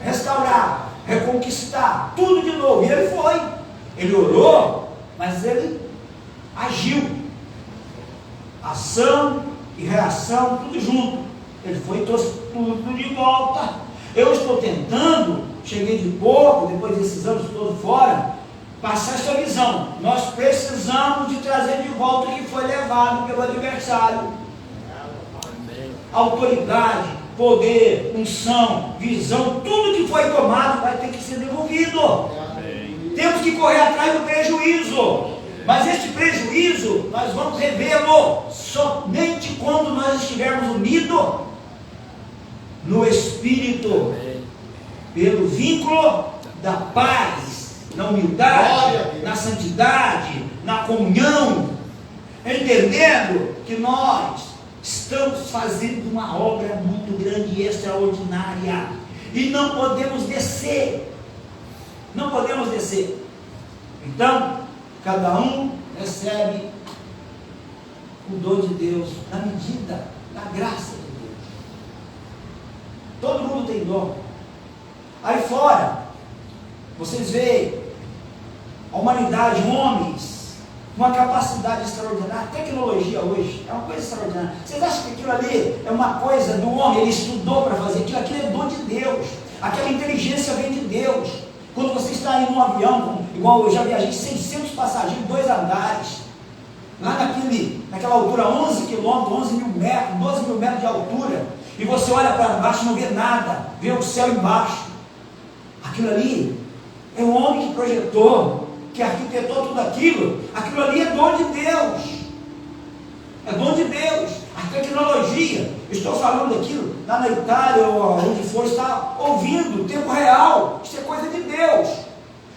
[SPEAKER 3] restaurar, reconquistar, tudo de novo. E ele foi. Ele orou, mas ele agiu. Ação e reação, tudo junto. Ele foi e trouxe tudo de volta. Eu estou tentando, cheguei de pouco, depois desses anos todos fora, passar essa visão. Nós precisamos de trazer de volta o que foi levado pelo adversário. Autoridade, poder, unção, visão, tudo que foi tomado vai ter que ser devolvido. Temos que correr atrás do prejuízo. Mas esse prejuízo nós vamos revê-lo somente quando nós estivermos unidos no Espírito, pelo vínculo da paz, na humildade, na santidade, na comunhão, entendendo que nós Estamos fazendo uma obra muito grande e extraordinária. E não podemos descer. Não podemos descer. Então, cada um recebe o dom de Deus na medida da graça de Deus. Todo mundo tem dom. Aí fora, vocês veem a humanidade, homens, uma capacidade extraordinária. A tecnologia hoje é uma coisa extraordinária. Vocês acham que aquilo ali é uma coisa do homem? Ele estudou para fazer aquilo. Aquilo é dom de Deus. Aquela inteligência vem de Deus. Quando você está em um avião, igual eu já viajei 600 passageiros, 2 andares, lá naquela altura, 11 quilômetros, 11 mil metros, 12 mil metros de altura, e você olha para baixo e não vê nada, vê o céu embaixo. Aquilo ali é o homem que projetou, que arquitetou tudo aquilo. Aquilo ali é dom de Deus. É dom de Deus. A tecnologia, estou falando daquilo lá na Itália ou onde for, está ouvindo, tempo real. Isso é coisa de Deus.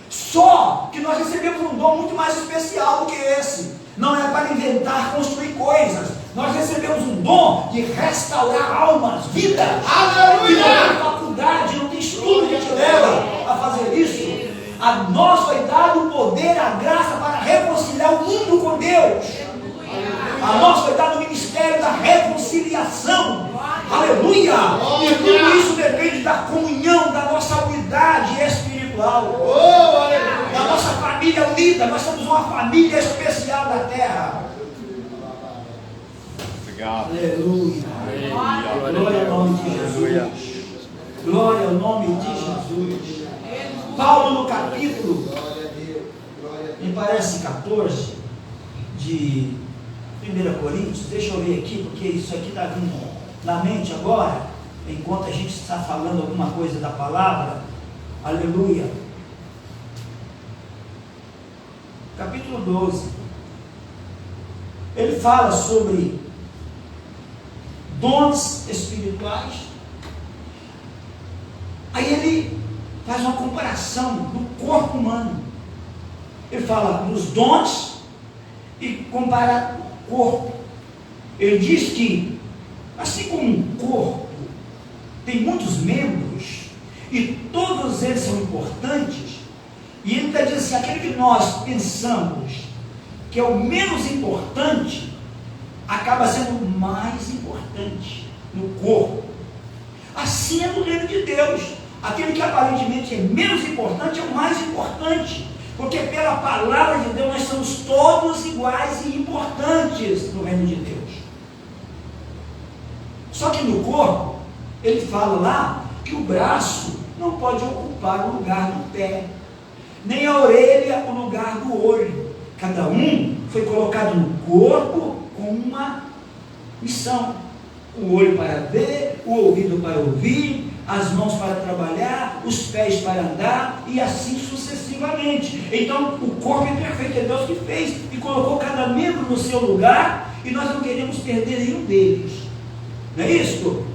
[SPEAKER 3] Só que nós recebemos um dom muito mais especial do que esse. Não é para inventar, construir coisas. Nós recebemos um dom de restaurar almas, vidas. Aleluia! Que não tem faculdade, não tem estudo que te leva a fazer isso. A nós foi dado o poder, a graça para reconciliar o mundo com Deus. A nós foi dado o ministério da reconciliação. Aleluia! E tudo isso depende da comunhão, da nossa unidade espiritual, da nossa família unida. Nós somos uma família especial da terra.
[SPEAKER 2] Obrigado.
[SPEAKER 3] Aleluia! Glória ao nome de Jesus. Glória ao nome de Jesus. Paulo, no capítulo, me parece 14 de 1 Coríntios, deixa eu ver aqui, porque isso aqui está vindo na mente agora, enquanto a gente está falando alguma coisa da palavra. Aleluia. Capítulo 12. Ele fala sobre dons espirituais. Aí ele faz uma comparação do corpo humano. Ele fala dos dons e compara o corpo. Ele diz que, assim como um corpo tem muitos membros e todos eles são importantes, e ele está dizendo assim, aquele que nós pensamos que é o menos importante, acaba sendo o mais importante no corpo. Assim é no reino de Deus. Aquele que aparentemente é menos importante é o mais importante, porque pela palavra de Deus nós somos todos iguais e importantes no reino de Deus. Só que no corpo, ele fala lá que o braço não pode ocupar o lugar do pé, nem a orelha o lugar do olho. Cada um foi colocado no corpo com uma missão: o olho para ver, o ouvido para ouvir, as mãos para trabalhar, os pés para andar, e assim sucessivamente. Então o corpo é perfeito, é Deus que fez e colocou cada membro no seu lugar, e nós não queremos perder nenhum deles, não é isso?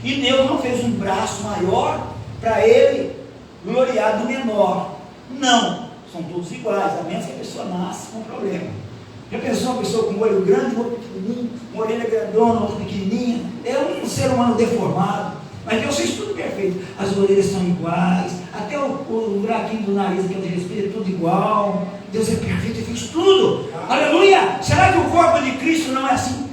[SPEAKER 3] E Deus não fez um braço maior para ele gloriar do menor. Não, são todos iguais, a menos que a pessoa nasce com problema. Já pensou uma pessoa com um olho grande, um outro pequenininho, uma orelha grandona, outra pequenininha? É um ser humano deformado. Mas Deus fez tudo perfeito. As orelhas são iguais, até o buraquinho do nariz que ele respira é tudo igual. Deus é perfeito e fez tudo. Aleluia! Será que o corpo de Cristo não é assim?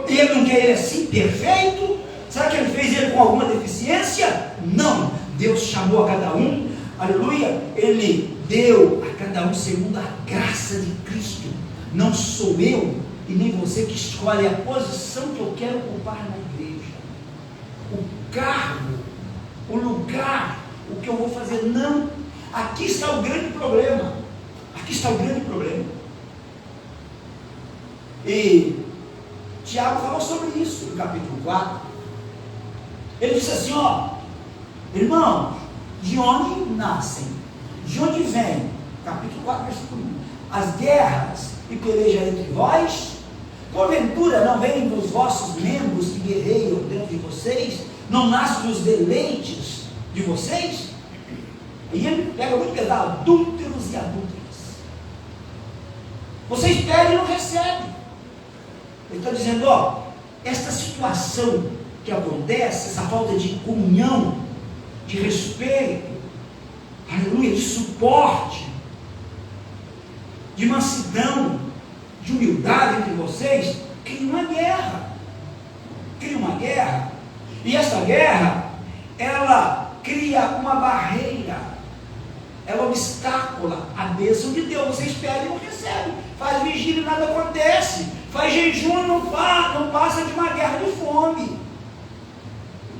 [SPEAKER 3] Ele não quer ele assim, perfeito? Será que ele fez ele com alguma deficiência? Não. Deus chamou a cada um, aleluia, ele deu a cada um segundo a graça de Cristo. Não sou eu e nem você que escolhe a posição que eu quero ocupar na igreja, o cargo, o lugar, o que eu vou fazer. Não. Aqui está o grande problema. Aqui está o grande problema. E Tiago falou sobre isso no capítulo 4. Ele disse assim, ó, irmãos, de onde nascem? De onde vem? Capítulo 4, versículo 1. As guerras e peleja entre vós? Porventura não vêm dos vossos membros que guerreiam dentro de vocês? Não nascem dos deleites de vocês? E ele pega muito pesado, adúlteros e adúlteras. Vocês pedem e não recebem. Ele está dizendo, ó, esta situação que acontece, essa falta de comunhão, de respeito, aleluia, de suporte, de mansidão, de humildade entre vocês, cria uma guerra. Cria uma guerra. E essa guerra, ela cria uma barreira, ela obstácula a bênção de Deus. Vocês pedem e não recebem. Faz vigília e nada acontece. Faz jejum e não passa de uma guerra de fome.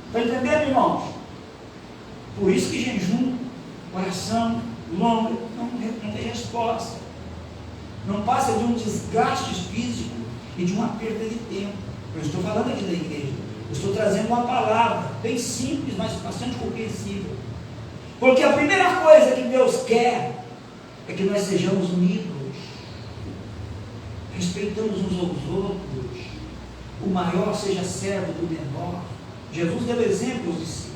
[SPEAKER 3] Está entendendo, irmãos? Por isso que jejum, oração longa, não tem resposta. Não passa de um desgaste físico e de uma perda de tempo. Eu estou falando aqui da igreja. Eu estou trazendo uma palavra bem simples, mas bastante compreensível. Porque a primeira coisa que Deus quer é que nós sejamos unidos, respeitamos uns aos outros, o maior seja servo do menor. Jesus deu exemplos de si,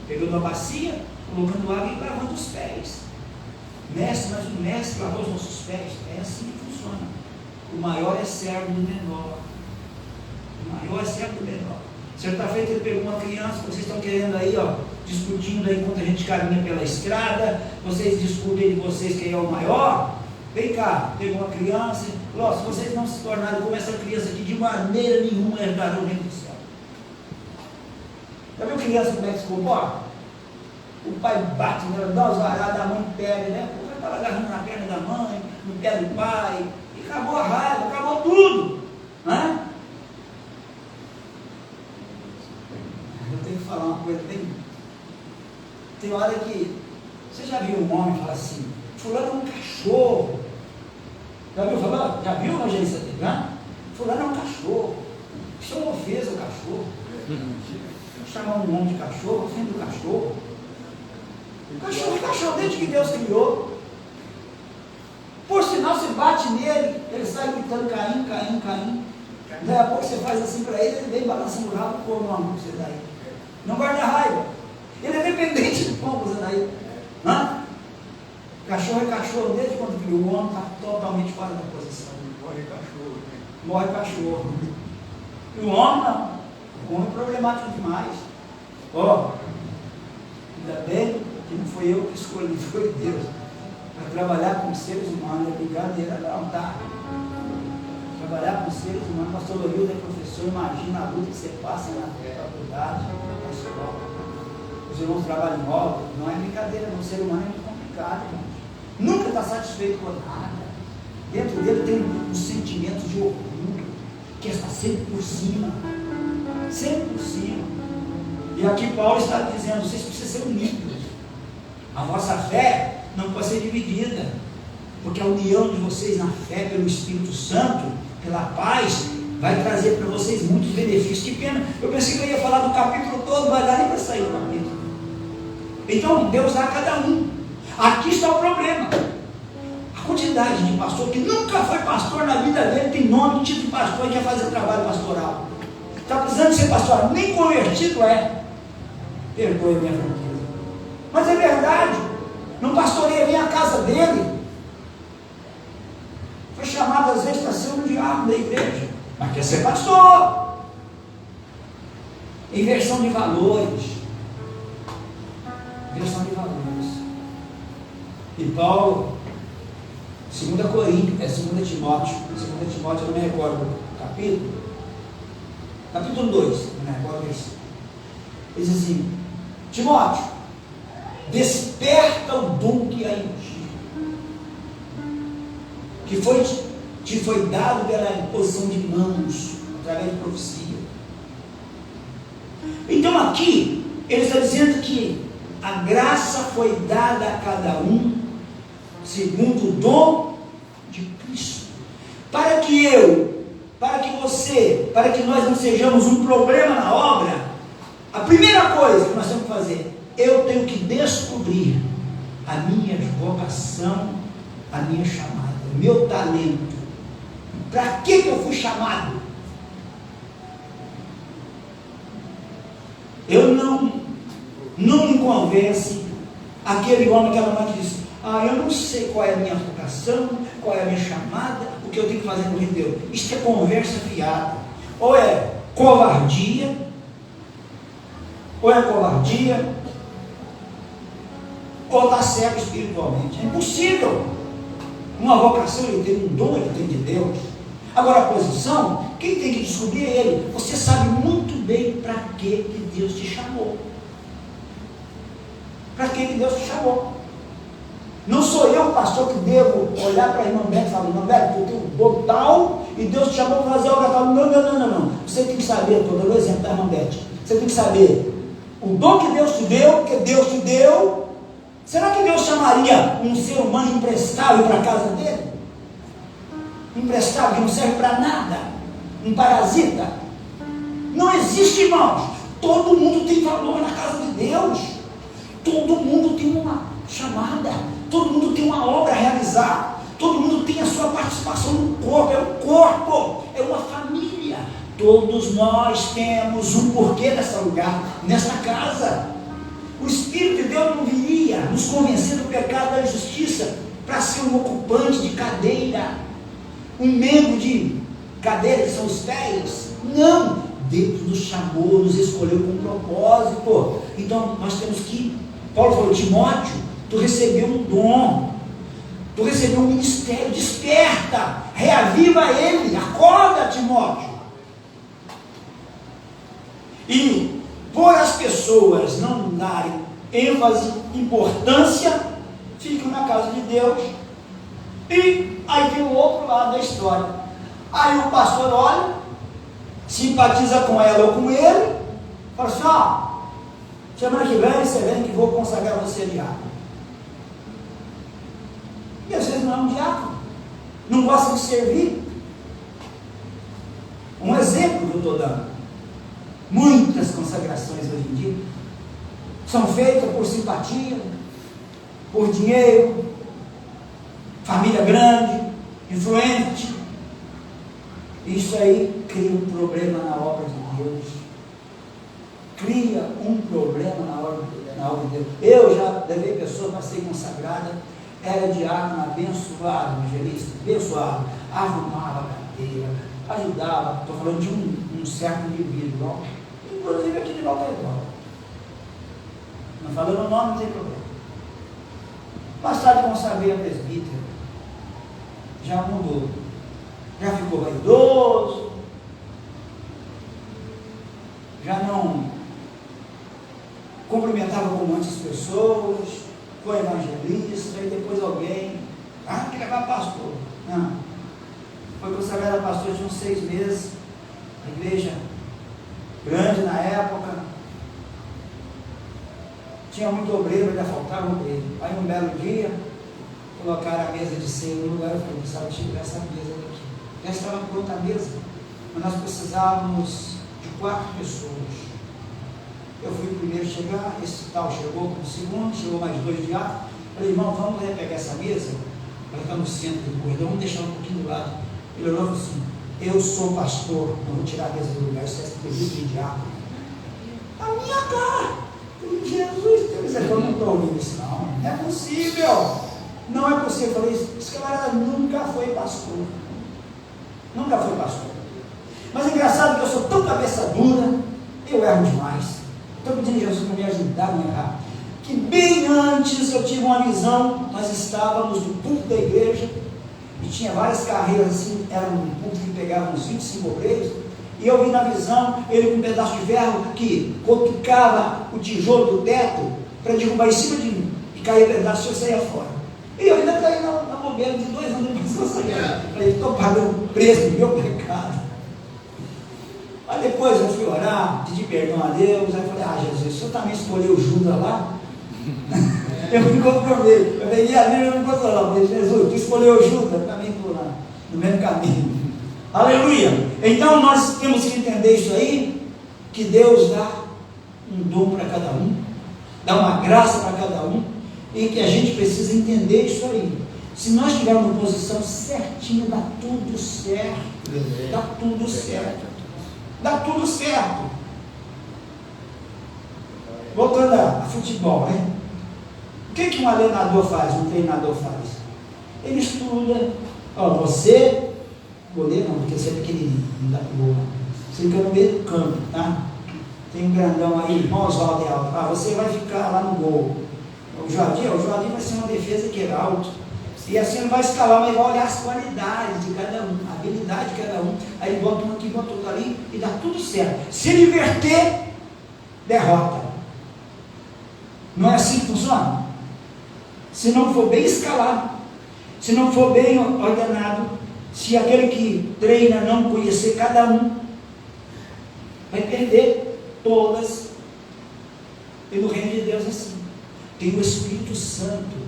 [SPEAKER 3] pegando a bacia, colocando água e lavando os pés. Mestre, mas o mestre lavou os nossos pés. É assim que funciona. O maior é servo do menor. O maior é servo do menor. Certa feita ele pegou uma criança, vocês estão querendo aí, discutindo aí enquanto a gente caminha pela estrada, vocês discutem de vocês quem é o maior. Vem cá, pegou uma criança e falou: se vocês não se tornarem como essa criança aqui, de maneira nenhuma herdarão o reino do céu. Já viu criança como é que se comporta? O pai bate nela, dá umas varadas, a mãe pega, né? O pai estava agarrando na perna da mãe, no pé do pai, e acabou a raiva, acabou tudo. Né? Eu tenho que falar uma coisa bem. Tem hora que você já viu um homem falar assim: fulano é um cachorro. Já viu falando? Já viu uma agência dele? Né? Fulano é um cachorro. Isso é uma ofensa ao cachorro. Chamar um homem de cachorro, ofende o cachorro. Cachorro é cachorro, desde que Deus criou. Por sinal, você bate nele, ele sai gritando: Caim, Caim, Caim. Daí a pouco você faz assim para ele, ele vem balançando o rabo, pô, meu amigo, você daí. Não guarda raiva. Ele é dependente de como você daí. Hã? Cachorro é cachorro, desde quando criou, o homem está totalmente fora da posição.
[SPEAKER 4] Morre cachorro. Né?
[SPEAKER 3] Morre cachorro. E o homem não. O homem é problemático demais. Ainda bem que não foi eu que escolhi, foi Deus. Para trabalhar com seres humanos, não é brincadeira não, tá? Trabalhar com seres humanos, pastor Lorildo é professor, imagina a luta que você passa na faculdade, na escola. Os irmãos trabalham em obra, não é brincadeira, não. O ser humano é muito complicado, irmãos. Nunca está satisfeito com nada. Dentro dele tem um sentimento de orgulho, que está sempre por cima. Sempre por cima. E aqui Paulo está dizendo: vocês precisam ser unidos. A vossa fé não pode ser dividida, porque a união de vocês na fé pelo Espírito Santo, pela paz, vai trazer para vocês muitos benefícios. Que pena, eu pensei que eu ia falar do capítulo todo, mas dá nem para sair do capítulo. Então Deus dá a cada um. Aqui está o problema. A quantidade de pastor que nunca foi pastor na vida dele, tem nome, título de pastor e quer fazer trabalho pastoral. Está precisando ser pastor, nem convertido é. Perdoe a minha franqueza. Mas é verdade. Não pastoreia bem a casa dele. Foi chamado às vezes para ser um diabo da igreja, mas quer ser pastor. Inversão de valores. Inversão de valores. E Paulo, 2 Coríntios, 2 Timóteo, 2 Timóteo, eu não me recordo o capítulo 2, não me recordo isso. Ele diz assim: Timóteo, desperta o dom que há em ti, que te foi dado pela imposição de mãos, através de profecia. Então aqui, ele está dizendo que a graça foi dada a cada um, segundo o dom de Cristo, para que nós não sejamos um problema na obra. A primeira coisa que nós temos que fazer, eu tenho que descobrir a minha vocação, a minha chamada, o meu talento. Para que eu fui chamado? Eu não me convence aquele homem, aquela mulher que diz: eu não sei qual é a minha vocação, qual é a minha chamada, o que eu tenho que fazer no reino de Deus. Isso é conversa fiada. Ou é covardia, ou é covardia, ou está cego espiritualmente. É impossível. Uma vocação ele tem, um dom ele tem de Deus. Agora a posição, quem tem que descobrir é ele. Você sabe muito bem para que Deus te chamou. Para que Deus te chamou. Não sou eu, pastor, que devo olhar para a irmã Beto e falar, irmã Beto, eu tenho um dom tal e Deus te chamou para fazer obra tal. Não. Você tem que saber, estou dando o exemplo da irmã Beto. Você tem que saber o dom que Deus te deu, que Deus te deu. Será que Deus chamaria um ser humano imprestável para a casa dele? Imprestável, que não serve para nada, um parasita? Não existe, irmãos. Todo mundo tem valor na casa de Deus. Todo mundo tem uma chamada. Todo mundo tem uma obra a realizar. Todo mundo tem a sua participação no corpo. É um corpo, é uma família. Todos nós temos um porquê nesse lugar, nessa casa. O Espírito de Deus não viria nos convencer do pecado e da injustiça para ser um ocupante de cadeira, um membro de cadeira que são os pés. Não, Deus nos chamou, nos escolheu com um propósito. Então nós temos que, Paulo falou, Timóteo, tu recebeu um dom, tu recebeu um ministério, desperta, reaviva ele, acorda, Timóteo. E por as pessoas não darem ênfase, importância, ficam na casa de Deus. E aí tem o outro lado da história. Aí o pastor olha, simpatiza com ela ou com ele, fala assim, semana que vem você vem que vou consagrar você diácono. E às vezes não é um diácono, não gosta de servir. Um exemplo que eu estou dando. Muitas consagrações hoje em dia são feitas por simpatia, por dinheiro, família grande, influente. Isso aí cria um problema na obra de Deus. Cria um problema na obra de Deus. Eu já levei pessoas para ser consagrada, era diácono, abençoado, evangelista, abençoado, arrumava a cadeira, ajudava, estou falando de um certo indivíduo, inclusive aqui de Volta Redonda. Não falando o nome, não tem problema. Mais tarde consagrei a presbítera, já mudou, já ficou vaidoso, já não cumprimentava como antes as pessoas, foi evangelista, e depois alguém, que levar pastor. Não, foi consagrada a pastor de uns 6 meses, a igreja grande na época, tinha muito obreiro, ainda faltava obreiro. Aí um belo dia, colocaram a mesa de ceia no lugar, eu falei, precisava tirar essa mesa daqui. Já estava pronta a mesa, mas nós precisávamos de 4 pessoas. Eu fui o primeiro a chegar, esse tal chegou como segundo, chegou mais 2 diáconos. Falei, irmão, vamos pegar essa mesa, ela está no centro do corredor, vamos deixar um pouquinho do lado. Ele olhou e falou assim, eu sou pastor, não vou tirar a mesa do lugar, isso é pedido de diácono. A minha cara! Jesus, eu não estou ouvindo isso, não é possível, não é possível. Eu falei, esse camarada nunca foi pastor, nunca foi pastor. Mas é engraçado que eu sou tão cabeça dura, eu erro demais. Estou pedindo a Jesus para me ajudar a não errar. Que bem antes eu tive uma visão, nós estávamos no púlpito da igreja, e tinha várias carreiras assim, era um púlpito que pegava uns 25 obreiros, e eu vi na visão, ele com um pedaço de ferro que cutucava o tijolo do teto, para derrubar em cima de mim, e cair um pedaço e eu saía fora. E eu ainda caí na bobeira de 2 anos, não sabia. Falei, estou pagando o preço do meu pecado. Aí depois eu fui orar, pedi perdão a Deus, aí falei, Jesus, o Senhor também escolheu Judas lá? Eu me conformei, eu peguei a Bíblia e me consolei, falei, Jesus, tu escolheu Judas, eu também estou lá, no mesmo caminho. Aleluia! Então nós temos que entender isso aí, que Deus dá um dom para cada um, dá uma graça para cada um, e que a gente precisa entender isso aí. Se nós tivermos uma posição certinha, dá tudo certo, dá tudo certo. Dá tudo certo. Voltando a futebol, né? O que um aleenador faz, um treinador faz? Ele estuda, você, goleiro não, porque você é pequenininho, não dá para gol. Você fica no meio do campo, tá? Tem um grandão aí, irmão Oswaldo é alto. Você vai ficar lá no gol. O Jardim vai ser uma defesa que é alto. E assim não vai escalar, mas vai olhar as qualidades de cada um, a habilidade de cada um. Aí bota um aqui, bota outro ali e dá tudo certo. Se ele inverter, derrota. Não é assim que funciona? Se não for bem escalado, se não for bem ordenado, se aquele que treina não conhecer cada um, vai perder todas. E no reino de Deus é assim. Tem o Espírito Santo.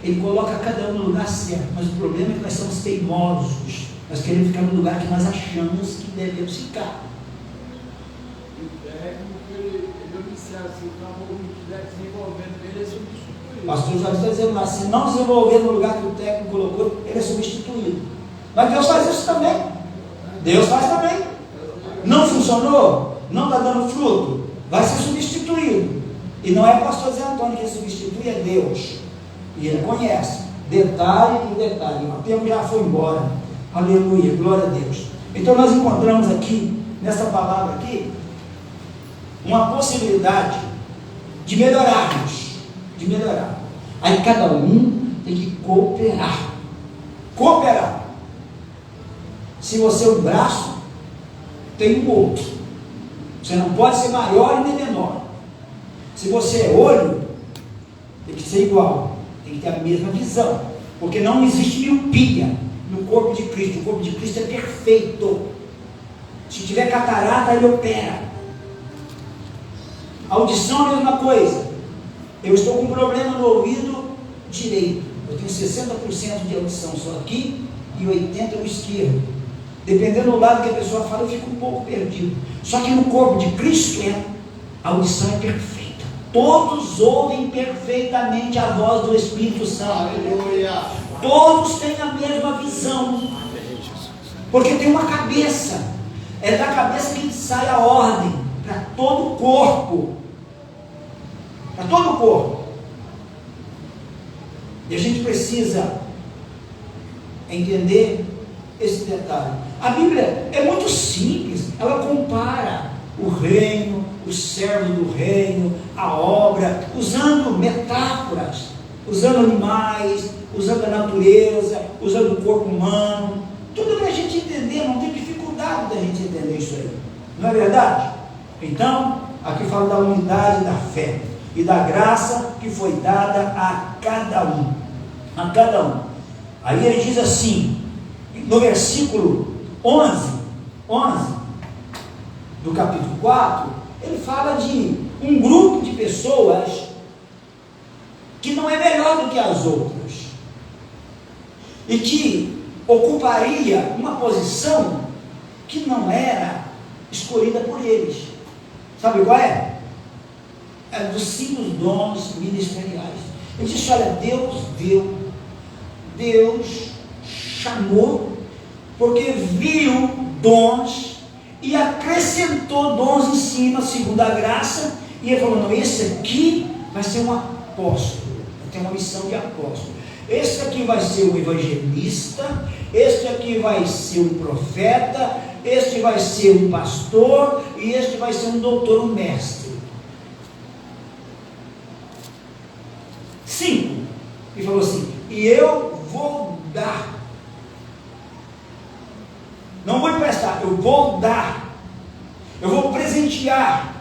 [SPEAKER 3] Ele coloca cada um no lugar certo. Mas o problema é que nós somos teimosos. Nós queremos ficar no lugar que nós achamos que devemos ficar.
[SPEAKER 5] É como ele observa, se o trabalho estiver desenvolvendo, ele é substituído.
[SPEAKER 3] O pastor já está dizendo lá, se não desenvolver no lugar que o técnico colocou, ele é substituído. Mas Deus faz isso também. Deus faz também. Não funcionou? Não está dando fruto? Vai ser substituído. E não é o pastor Zé Antônio que substitui, é Deus. E ele conhece, detalhe por detalhe. O tempo já foi embora. Aleluia, glória a Deus. Então nós encontramos aqui, nessa palavra aqui, uma possibilidade de melhorarmos. De melhorar. Aí cada um tem que cooperar. Cooperar. Se você é um braço, tem um outro. Você não pode ser maior e nem menor. Se você é olho, tem que ser igual. Tem que ter a mesma visão. Porque não existe miopia no corpo de Cristo. O corpo de Cristo é perfeito. Se tiver catarata, ele opera. A audição é a mesma coisa. Eu estou com um problema no ouvido direito. Eu tenho 60% de audição só aqui e 80% no esquerdo. Dependendo do lado que a pessoa fala, eu fico um pouco perdido. Só que no corpo de Cristo a audição é perfeita. Todos ouvem perfeitamente a voz do Espírito Santo.
[SPEAKER 2] Aleluia.
[SPEAKER 3] Todos têm a mesma visão. Porque tem uma cabeça. É da cabeça que sai a ordem para todo o corpo. Para todo o corpo. E a gente precisa entender esse detalhe. A Bíblia é muito simples. Ela compara o reino, o servo do reino, a obra, usando metáforas, usando animais, usando a natureza, usando o corpo humano, tudo para a gente entender. Não tem dificuldade da gente entender isso aí, não é verdade? Então, aqui fala da unidade da fé e da graça que foi dada a cada um, aí ele diz assim, no versículo 11 do capítulo 4, ele fala de um grupo de pessoas que não é melhor do que as outras e que ocuparia uma posição que não era escolhida por eles. Sabe qual é? É dos 5 dons ministeriais. Ele disse, olha, Deus chamou porque viu dons e acrescentou dons em cima, segundo a graça, e ele falou, não, esse aqui vai ser um apóstolo, vai ter uma missão de apóstolo, esse aqui vai ser um evangelista, este aqui vai ser um profeta, este vai ser um pastor, e este vai ser um doutor, um mestre. 5, ele falou assim, e eu vou dar, não vou emprestar, eu vou dar, eu vou presentear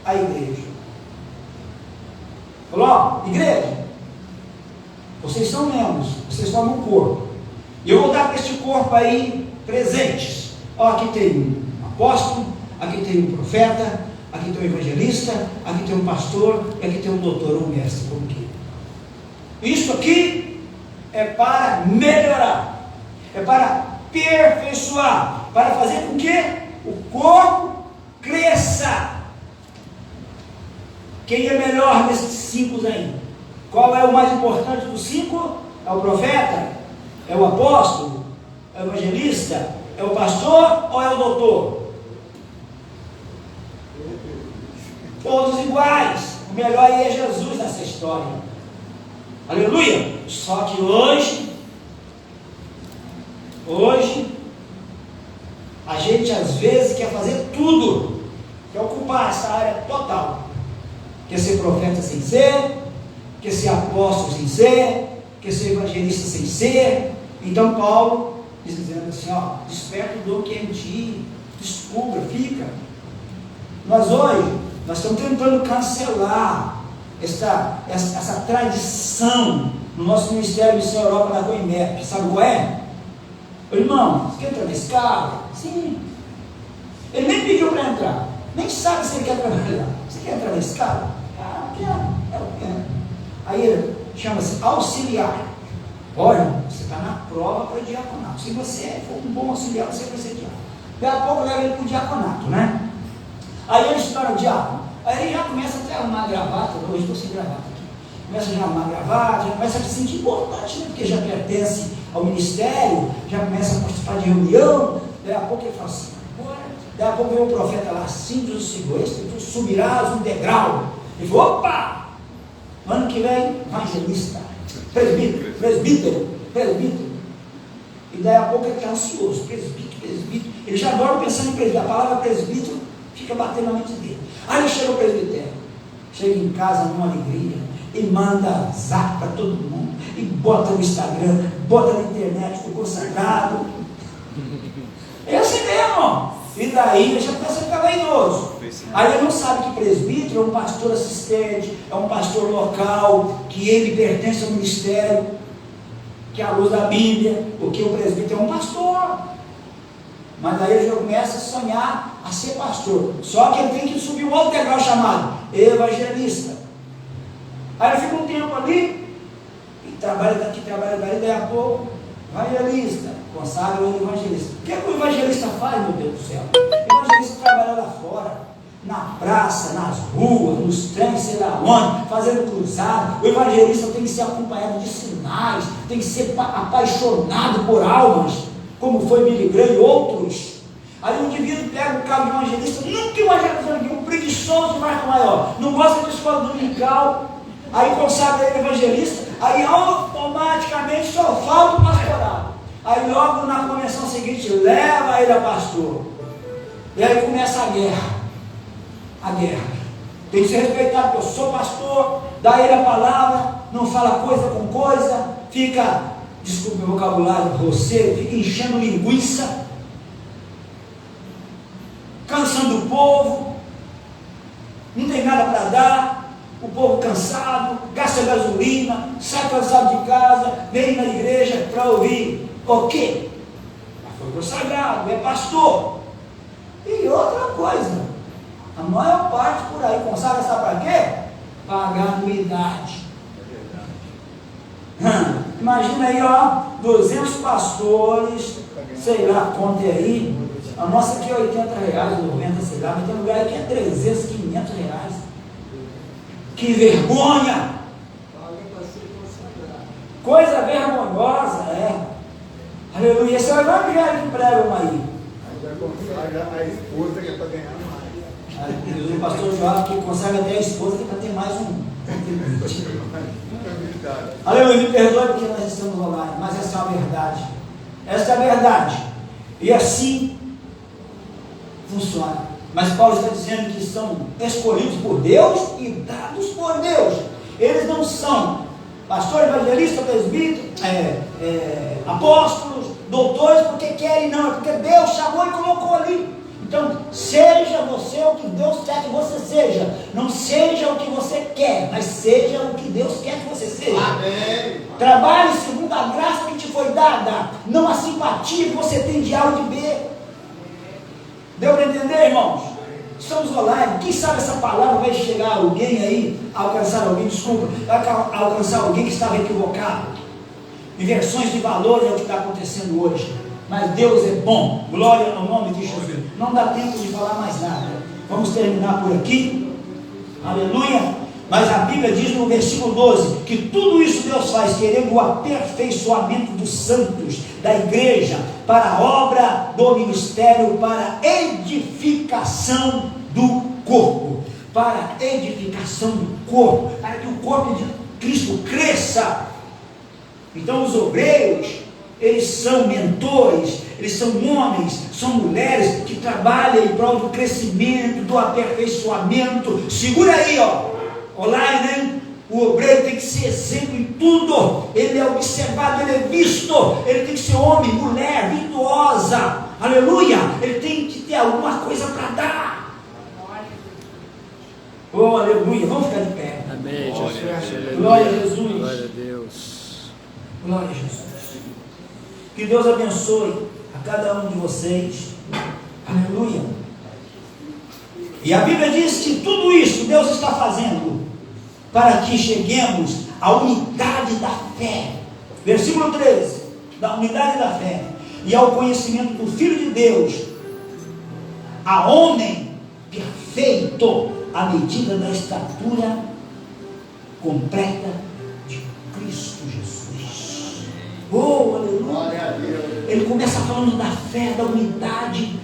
[SPEAKER 3] a igreja. Falou, ó, igreja, vocês são membros, vocês formam um corpo, e eu vou dar para este corpo aí presentes. Ó, aqui tem um apóstolo, aqui tem um profeta, aqui tem um evangelista, aqui tem um pastor, e aqui tem um doutor, um mestre, como que? Isso aqui é para melhorar, é para aperfeiçoar, para fazer com que o corpo cresça. Quem é melhor desses 5 aí? Qual é o mais importante dos 5? É o profeta? É o apóstolo? É o evangelista? É o pastor ou é o doutor? Todos iguais. O melhor aí é Jesus nessa história. Aleluia! Só que hoje a gente crente às vezes quer fazer tudo, quer ocupar essa área total, quer ser profeta sem ser, quer ser apóstolo sem ser, quer ser evangelista sem ser. Então Paulo diz dizendo assim, ó, desperta o dom que é em ti, descubra, fica. Nós hoje, nós estamos tentando cancelar essa tradição no nosso Ministério Missão Europa na Rua IMEP. Sabe qual é? Irmão, você quer entrar na escala? Sim. Ele nem pediu para entrar, nem sabe se ele quer trabalhar. Você quer entrar na escala? Ah, quero. Aí ele chama-se auxiliar. Olha, você está na prova para o diaconato. Se você for um bom auxiliar, você vai ser diácono. Daqui a pouco leva ele para o diaconato, né? Aí ele se torna diácono. Aí ele já começa até a arrumar gravata. Hoje estou sem gravata aqui. Começa já a arrumar gravata, já começa a se sentir importante, né? Porque já pertence ao ministério, já começa a participar de reunião. Daí a pouco ele fala assim, agora. Daí a pouco vem o profeta lá, assim diz o Senhor, tu subirás um degrau. Ele falou, opa! Ano que vem, evangelista, presbítero. E daí a pouco ele está ansioso, presbítero. Ele já adora pensando em presbítero. A palavra presbítero fica batendo na mente dele. Aí chega o presbitério, chega em casa numa alegria, e manda zap para todo mundo, e bota no Instagram, bota na internet, o consagrado. É assim mesmo. E daí ele já começa a ficar vaidoso. Aí ele não sabe que presbítero é um pastor assistente, é um pastor local, que ele pertence ao ministério, que é a luz da Bíblia, porque o presbítero é um pastor. Mas daí ele já começa a sonhar a ser pastor. Só que ele tem que subir um outro degrau chamado evangelista. Aí ele fica um tempo ali, e trabalha daqui, daí a pouco, evangelista, consagra o evangelista. O que é que o evangelista faz, meu Deus do céu? O evangelista trabalha lá fora, na praça, nas ruas, nos trens, sei lá onde, fazendo cruzado. O evangelista tem que ser acompanhado de sinais, tem que ser apaixonado por almas, como foi Billy Graham e outros. Aí o indivíduo pega o carro de evangelista, nunca evangelista, um preguiçoso de marca maior, não gosta de escola dominical, aí consagra ele evangelista, aí automaticamente só falta o pastorado. Aí logo na convenção seguinte, leva ele a pastor. E aí começa a guerra. Tem que ser respeitado, porque eu sou pastor, dá ele a palavra, não fala coisa com coisa, fica, desculpe o vocabulário, você fica enchendo linguiça, cansando o povo, não tem nada para dar, o povo cansado, gasta gasolina, sai cansado de casa, vem na igreja para ouvir o quê? Foi consagrado, é pastor. E outra coisa, a maior parte por aí consagra, sabe para quê? Pagar anuidade. Imagina aí, ó, 200 pastores, sei lá, conte aí. A nossa aqui é R$80, 90, sei lá, mas tem lugar aí que é 300, 500 reais. Que vergonha! Coisa vergonhosa, é. Aleluia. Esse é o evangelho que pregam aí.
[SPEAKER 4] Ainda consagra a esposa que é para ganhar mais.
[SPEAKER 3] O pastor João que consagra até a esposa que é para ter mais um. Aleluia, me perdoe porque nós estamos online, mas essa é a verdade. Essa é a verdade. E assim funciona. Mas Paulo está dizendo que são escolhidos por Deus e dados por Deus. Eles não são pastor, evangelista, presbítero, apóstolos, doutores, porque querem, não, é porque Deus chamou e colocou ali. Então, seja você o que Deus quer que você seja. Não seja o que você quer, mas seja o que Deus quer que você seja. Amém. Trabalhe segundo a graça que te foi dada, não a simpatia que você tem de A ou de B. Deu para entender, irmãos? Estamos online. Quem sabe essa palavra vai chegar a alguém aí, alcançar alguém, vai alcançar alguém que estava equivocado. Inversões de valores é o que está acontecendo hoje. Mas Deus é bom, glória ao nome de Jesus. Não dá tempo de falar mais nada. Vamos terminar por aqui. Aleluia. Mas a Bíblia diz no versículo 12 que tudo isso Deus faz querendo o aperfeiçoamento dos santos, da igreja, para a obra do ministério, para a edificação do corpo. Para a edificação do corpo, para que o corpo de Cristo cresça. Então os obreiros, eles são mentores, eles são homens, são mulheres que trabalham em prol do crescimento, do aperfeiçoamento. Segura aí, ó. Olá, né? O obreiro tem que ser exemplo em tudo. Ele é observado, ele é visto. Ele tem que ser homem, mulher, virtuosa. Aleluia. Ele tem que ter alguma coisa para dar. Oh, aleluia. Vamos ficar de pé.
[SPEAKER 5] Amém.
[SPEAKER 3] Glória a Jesus.
[SPEAKER 5] Glória a Deus.
[SPEAKER 3] Glória a Jesus. Que Deus abençoe a cada um de vocês. Aleluia. E a Bíblia diz que tudo isso Deus está fazendo para que cheguemos à unidade da fé. Versículo 13. Da unidade da fé. E ao conhecimento do Filho de Deus, a homem perfeito, à medida da estatura completa de Cristo Jesus. Oh, aleluia. Ele começa falando da fé, da unidade,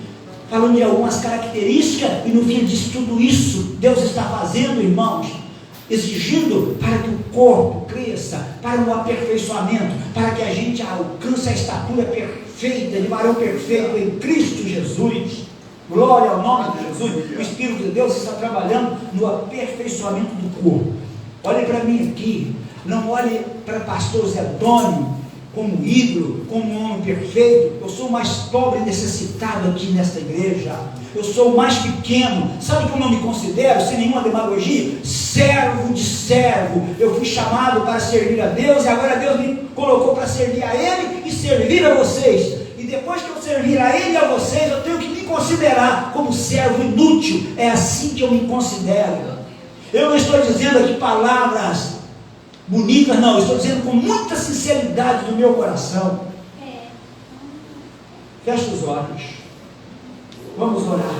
[SPEAKER 3] falando de algumas características, e no fim diz tudo isso Deus está fazendo, irmãos, exigindo para que o corpo cresça, para o aperfeiçoamento, para que a gente alcance a estatura perfeita, de varão perfeito em Cristo Jesus. Glória ao nome de Jesus. O Espírito de Deus está trabalhando no aperfeiçoamento do corpo. Olhe para mim aqui, não olhe para pastor Zé Antônio como ídolo, como um homem perfeito. Eu sou o mais pobre e necessitado aqui nesta igreja. Eu sou o mais pequeno. Sabe como eu me considero, sem nenhuma demagogia? Servo de servo. Eu fui chamado para servir a Deus, e agora Deus me colocou para servir a Ele e servir a vocês. E depois que eu servir a Ele e a vocês, eu tenho que me considerar como servo inútil. É assim que eu me considero. Eu não estou dizendo aqui palavras bonitas, não. Eu estou dizendo com muita sinceridade do meu coração. Feche os olhos. Vamos orar.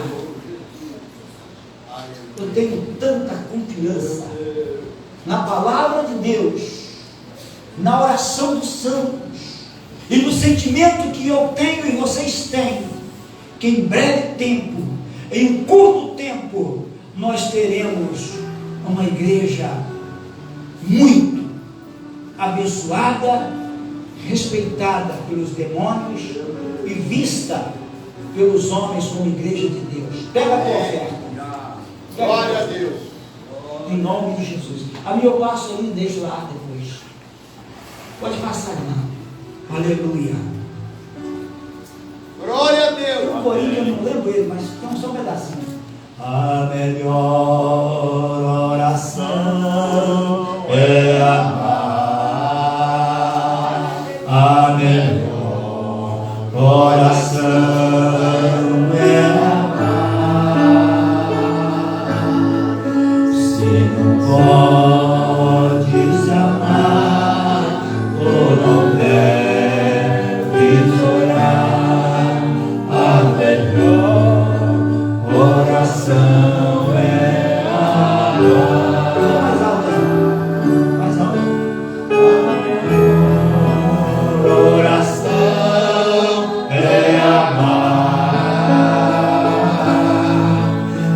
[SPEAKER 3] Eu tenho tanta confiança na palavra de Deus, na oração dos santos e no sentimento que eu tenho e vocês têm, que em breve tempo, em um curto tempo, nós teremos uma igreja muito abençoada, respeitada pelos demônios e vista pelos homens como igreja de Deus. Pega a tua oferta.
[SPEAKER 4] Glória a Deus.
[SPEAKER 3] Em nome de Jesus. A minha eu passo aí e deixo lá depois. Pode passar, irmão. Aleluia.
[SPEAKER 4] Glória a Deus.
[SPEAKER 3] O corinho eu não lembro ele, mas tem só um pedacinho. A melhor oração é amar. A melhor oração é amar. Se não podes amar, ou não deves orar, a melhor oração é amar. Mais alto aí. Mais alto. A melhor oração é amar.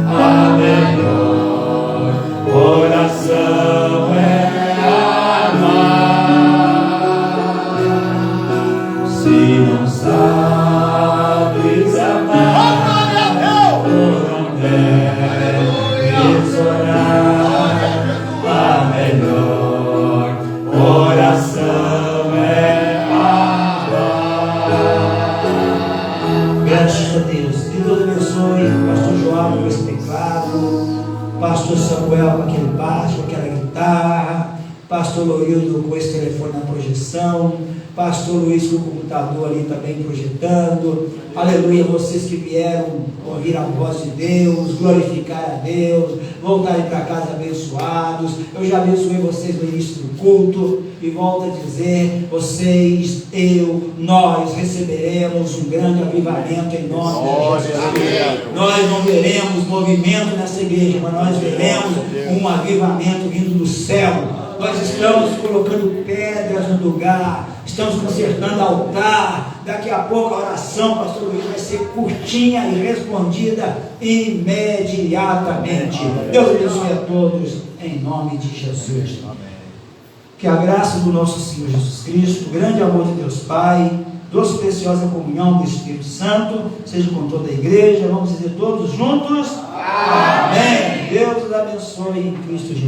[SPEAKER 3] A melhor oração é amar. Se não sabes amar, não deves orar. A melhor oração é amar. Graças a Deus. Que Deus abençoe pastor João com esse teclado, pastor Samuel com aquele baixo, com aquela guitarra, pastor Lorildo com esse telefone na projeção, pastor Luiz com o computador ali também projetando. Aleluia, vocês que vieram ouvir a voz de Deus, glorificar a Deus, voltarem para casa abençoados. Eu já abençoei vocês no início do culto e volto a dizer, vocês, nós receberemos um grande avivamento em nome de Jesus. Nós não veremos movimento nessa igreja, mas nós veremos um avivamento vindo do céu. Nós estamos colocando pedras no lugar, estamos consertando altar. Daqui a pouco a oração, pastor Luiz, vai ser curtinha e respondida imediatamente. Deus abençoe a todos, em nome de Jesus. Que a graça do nosso Senhor Jesus Cristo, o grande amor de Deus Pai, doce e preciosa comunhão do Espírito Santo seja com toda a igreja. Vamos dizer todos juntos. Amém. Deus os abençoe em Cristo Jesus.